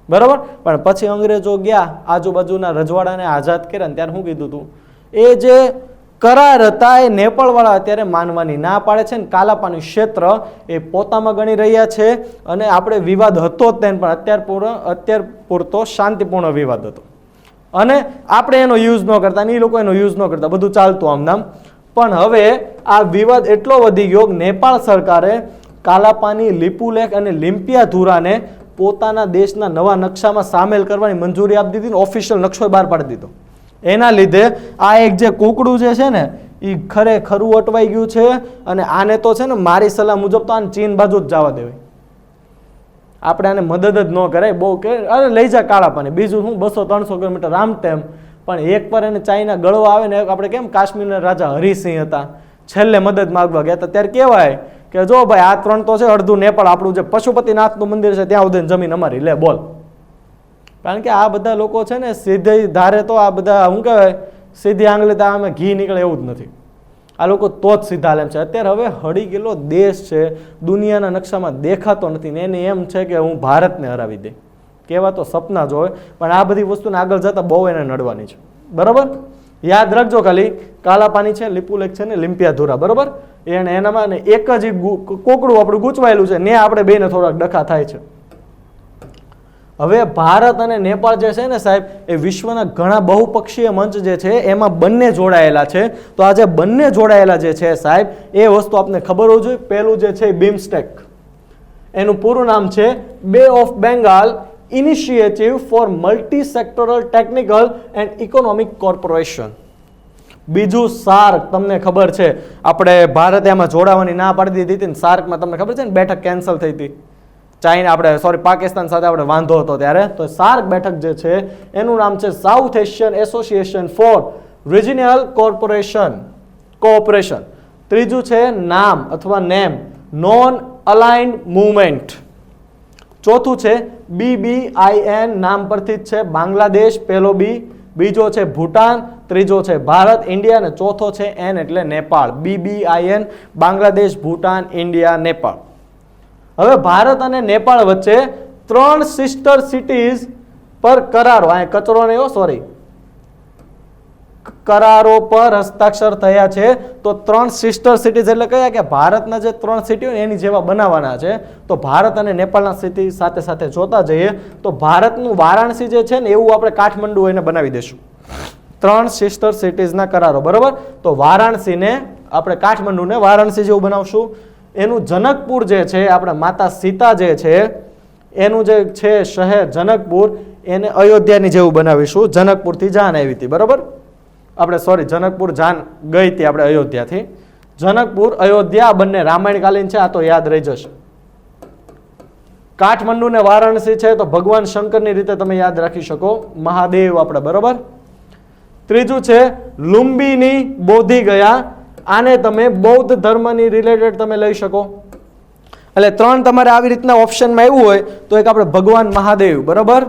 બરાબર. પણ પછી અંગ્રેજો ગયા, આજુબાજુના રજવાડાને આઝાદ કર્યા ને ત્યારે શું કીધું હતું, એ જે કરાર હતા એ નેપાળવાળા અત્યારે માનવાની ના પાડે છે ને કાલાપાની ક્ષેત્ર એ પોતામાં ગણી રહ્યા છે. અને આપણે વિવાદ હતો જ તેને, પણ અત્યાર પૂરતો શાંતિપૂર્ણ વિવાદ હતો અને આપણે એનો યુઝ ન કરતા અને એ લોકો એનો યુઝ ન કરતા, બધું ચાલતું આમ નામ. પણ હવે આ વિવાદ એટલો વધી ગયો કે નેપાળ સરકારે કાલાપાની, લિપુલેખ અને લિમ્પિયાધુરાને પોતાના દેશના નવા નકશામાં સામેલ કરવાની મંજૂરી આપી દીધી ને ઓફિશિયલ નકશો બહાર પાડી દીધો. એના લીધે આ એક જે કુકડું જે છે ને એ ખરેખરું અટવાઈ ગયું છે અને આને તો છે ને મારી સલાહ મુજબ તો આને ચીન બાજુ જ જવા દેવાય. આપણે આને મદદ જ ન કરાય બહુ કે અરે લઈ જા કાળા પાણી, બીજું શું 200-300 કિલોમીટર આમ તેમ, પણ એક પર એને ચાઇના ગળવા આવે ને, આપણે કેમ કાશ્મીરના રાજા હરિસિંહ હતા છેલ્લે મદદ માગવા ગયા હતા ત્યારે કહેવાય કે જો ભાઈ આ 3 તો છે, અડધું નેપાળ આપણું જે પશુપતિનાથનું મંદિર છે ત્યાં સુધી જમીન અમારી લે બોલ. કારણ કે આ બધા લોકો છે ને સીધી ધારે તો આ બધા શું કહેવાય સીધી આંગળી તો આમે ઘી નીકળે એવું જ નથી. આ લોકો તો જ સીધા લેમ છે. અત્યારે હવે હળી ગયેલો દેશ છે, દુનિયાના નકશામાં દેખાતો નથી ને એને એમ છે કે હું ભારતને હરાવી દે. કહેવા તો સપના જ હોય, પણ આ બધી વસ્તુને આગળ જતા બહુ એને નડવાની છે. બરાબર, યાદ રાખજો. ખાલી કાલા પાણી છે, લીપુલેક છે ને લિમ્પિયાધુરા, બરાબર, એને એનામાં ને એક જ કોકડું આપણું ગૂંચવાયેલું છે ને આપણે બેને થોડાક ડખા થાય છે. હવે ભારત અને નેપાળ જે છે ને સાહેબ, એ વિશ્વના ઘણા બહુપક્ષીય મંચ જે છે એમાં બંને જોડાયેલા છે. તો આ જે બંને જોડાયેલા જે છે સાહેબ, એ વસ્તુ આપને ખબર હોવી જોઈએ. પહેલું જે છે બીમસ્ટેક, એનું પૂરું નામ છે બે of Bengal initiative four multi sectoral technical and economic corporation. બીજું સાર્ક, તમને ખબર છે આપણે ભારતે એમાં જોડાવાની ના પાડી દીધી હતી ને, સાર્કમાં તમને ખબર છે ને બેઠક કેન્સલ થઈ હતી ચાઇના આપણે પાકિસ્તાન સાથે આપણે વાંધો હતો ત્યારે. તો સાર્ક બેઠક જે છે એનું નામ છે south Asian association four regional cooperation. ત્રીજું છે નામ અથવા નેમ, નોન અલાઇન્ડ મૂવમેન્ટ. ચોથું છે BBIN, નામ પરથી જ છે બાંગ્લાદેશ, પહેલો બી, બીજો છે ભૂટાન, ત્રીજો છે ભારત ઇન્ડિયા અને ચોથો છે N એટલે નેપાળ. BBIN Bangladesh, Bhutan, India, Nepal. હવે ભારત અને નેપાળ વચ્ચે 3 સિસ્ટર સિટીઝ પર કરારો, આ કચરો નહીં સોરી, કરારો પર હસ્તાક્ષર થયા છે. તો 3 સિસ્ટર સિટીઝ એટલે કયા કે ભારતના જે 3 સિટીઓ એની જેવા બનાવવાના છે. તો ભારત અને નેપાળના સિટી સાથે સાથે જોતા જઈએ તો ભારતનું વારાણસી જે છે ને એવું આપણે કાઠમંડુ એને બનાવી દઈશું. 3 સિસ્ટર સિટીઝના કરારો, બરાબર. તો વારાણસીને આપણે કાઠમંડુને વારાણસી જેવું બનાવશું. એનું જનકપુર જે છે આપણે માતા સીતા જે છે એનું જે છે શહેર જનકપુર, એને અયોધ્યાની જેવું બનાવીશું. જનકપુરથી જાન આવી હતી, બરાબર, આપણે સોરી જનકપુર જાન ગઈ હતી આપણે અયોધ્યાથી. જનકપુર અયોધ્યા બંને રામાયણકાલીન છે, આ તો યાદ રહી જશે. કાઠમંડુ ને વારાણસી છે તો ભગવાન શંકરની રીતે તમે યાદ રાખી શકો, મહાદેવ આપણે, બરાબર. ત્રીજું છે લુંબીની બોધી ગયા, આને તમે બૌદ્ધ ધર્મની રિલેટેડ તમે લઈ શકો. એટલે 3 તમારે આવી રીતના ઓપ્શનમાં આવ્યું હોય તો એક આપણે ભગવાન મહાદેવ, બરાબર.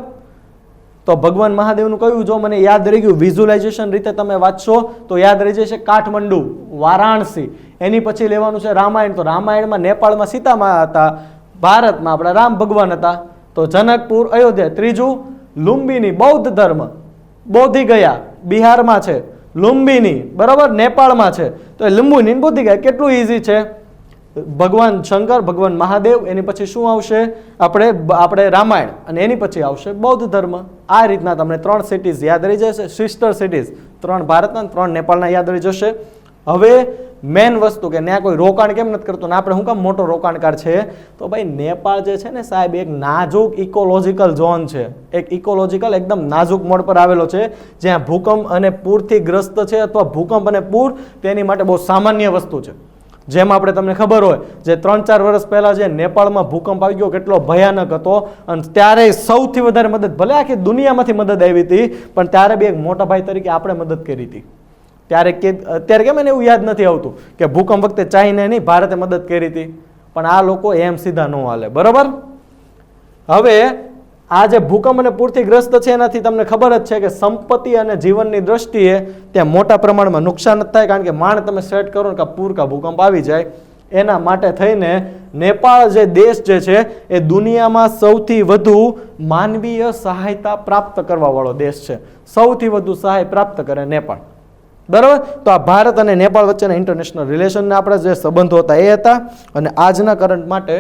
તો ભગવાન મહાદેવનું કયું જો મને યાદ રહી ગયું, વિઝ્યુલાઇઝેશન રીતે તમે વાંચશો તો યાદ રહી જશે કાઠમંડુ, વારાણસી. એની પછી લેવાનું છે રામાયણ. તો રામાયણમાં નેપાળમાં સીતામાં હતા, ભારતમાં આપણા રામ ભગવાન હતા. તો જનકપુર, અયોધ્યા. ત્રીજું લુંબીની બૌદ્ધ ધર્મ, બોધી ગયા બિહારમાં છે, લુંબીની બરાબર નેપાળમાં છે. તો લુંબીની બોધી ગયા, કેટલું ઈઝી છે. ભગવાન શંકર, ભગવાન મહાદેવ, એની પછી શું આવશે આપણે રામાયણ, અને એની પછી આવશે બૌદ્ધ ધર્મ. આ રીતના તમને 3 સિટીઝ યાદ રહી જશે, સિસ્ટર સિટીઝ, 3 ભારતના 3 નેપાળના યાદ રહી જશે. હવે મેન વસ્તુ કે ત્યાં કોઈ રોકાણ કેમ નથી કરતું ને આપણે શું કામ મોટો રોકાણકાર છે, તો ભાઈ નેપાળ જે છે ને સાહેબ એક નાજુક ઇકોલોજીકલ ઝોન છે, એક ઇકોલોજીકલ એકદમ નાજુક મોડ પર આવેલો છે, જ્યાં ભૂકંપ અને પૂરથી ગ્રસ્ત છે, અથવા ભૂકંપ અને પૂર તેની માટે બહુ સામાન્ય વસ્તુ છે. જેમ આપણે તમને ખબર હોય જે 3-4 વર્ષ પહેલા જે નેપાળમાં ભૂકંપ આવી ગયો કેટલો ભયાનક હતો, અને ત્યારે સૌથી વધારે મદદ, ભલે આખી દુનિયામાંથી મદદ આવી હતી, પણ ત્યારે બી એક મોટા ભાઈ તરીકે આપણે મદદ કરી હતી. અત્યારે કેમ એને એવું યાદ નથી આવતું કે ભૂકંપ વખતે ચાઇના નહીં ભારતે મદદ કરી હતી, પણ આ લોકો એમ સીધા ન હાલે, બરાબર. હવે આ જે ભૂકંપ અને પૂરથી ગ્રસ્ત છે એનાથી તમને ખબર જ છે કે સંપત્તિ અને જીવનની દ્રષ્ટિએ ત્યાં મોટા પ્રમાણમાં નુકસાન જ થાય, કારણ કે માંડ તમે સેટ કરો ને કે પૂર કા ભૂકંપ આવી જાય. એના માટે થઈને નેપાળ જે દેશ જે છે એ દુનિયામાં સૌથી વધુ માનવીય સહાયતા પ્રાપ્ત કરવા વાળો દેશ છે. સૌથી વધુ સહાય પ્રાપ્ત કરે નેપાળ, બરાબર. તો આ ભારત અને નેપાળ વચ્ચેના ઇન્ટરનેશનલ રિલેશનના આપણા જે સંબંધો હતા એ હતા. અને આજના કરંટ માટે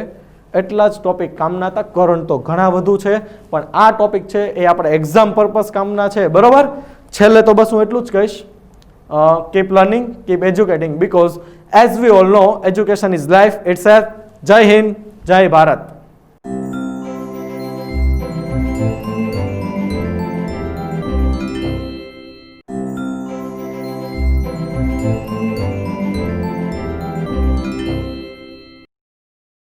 એટલા જ ટોપિક કામના હતા. કરંટ તો ઘણા વધુ છે, પણ આ ટોપિક છે એ આપણે એક્ઝામ પર્પઝ કામના છે, બરાબર. છેલ્લે તો બસ હું એટલું જ કહીશ, keep learning, keep educating, because as we all know education is life itself. જય હિન્દ, જય ભારત.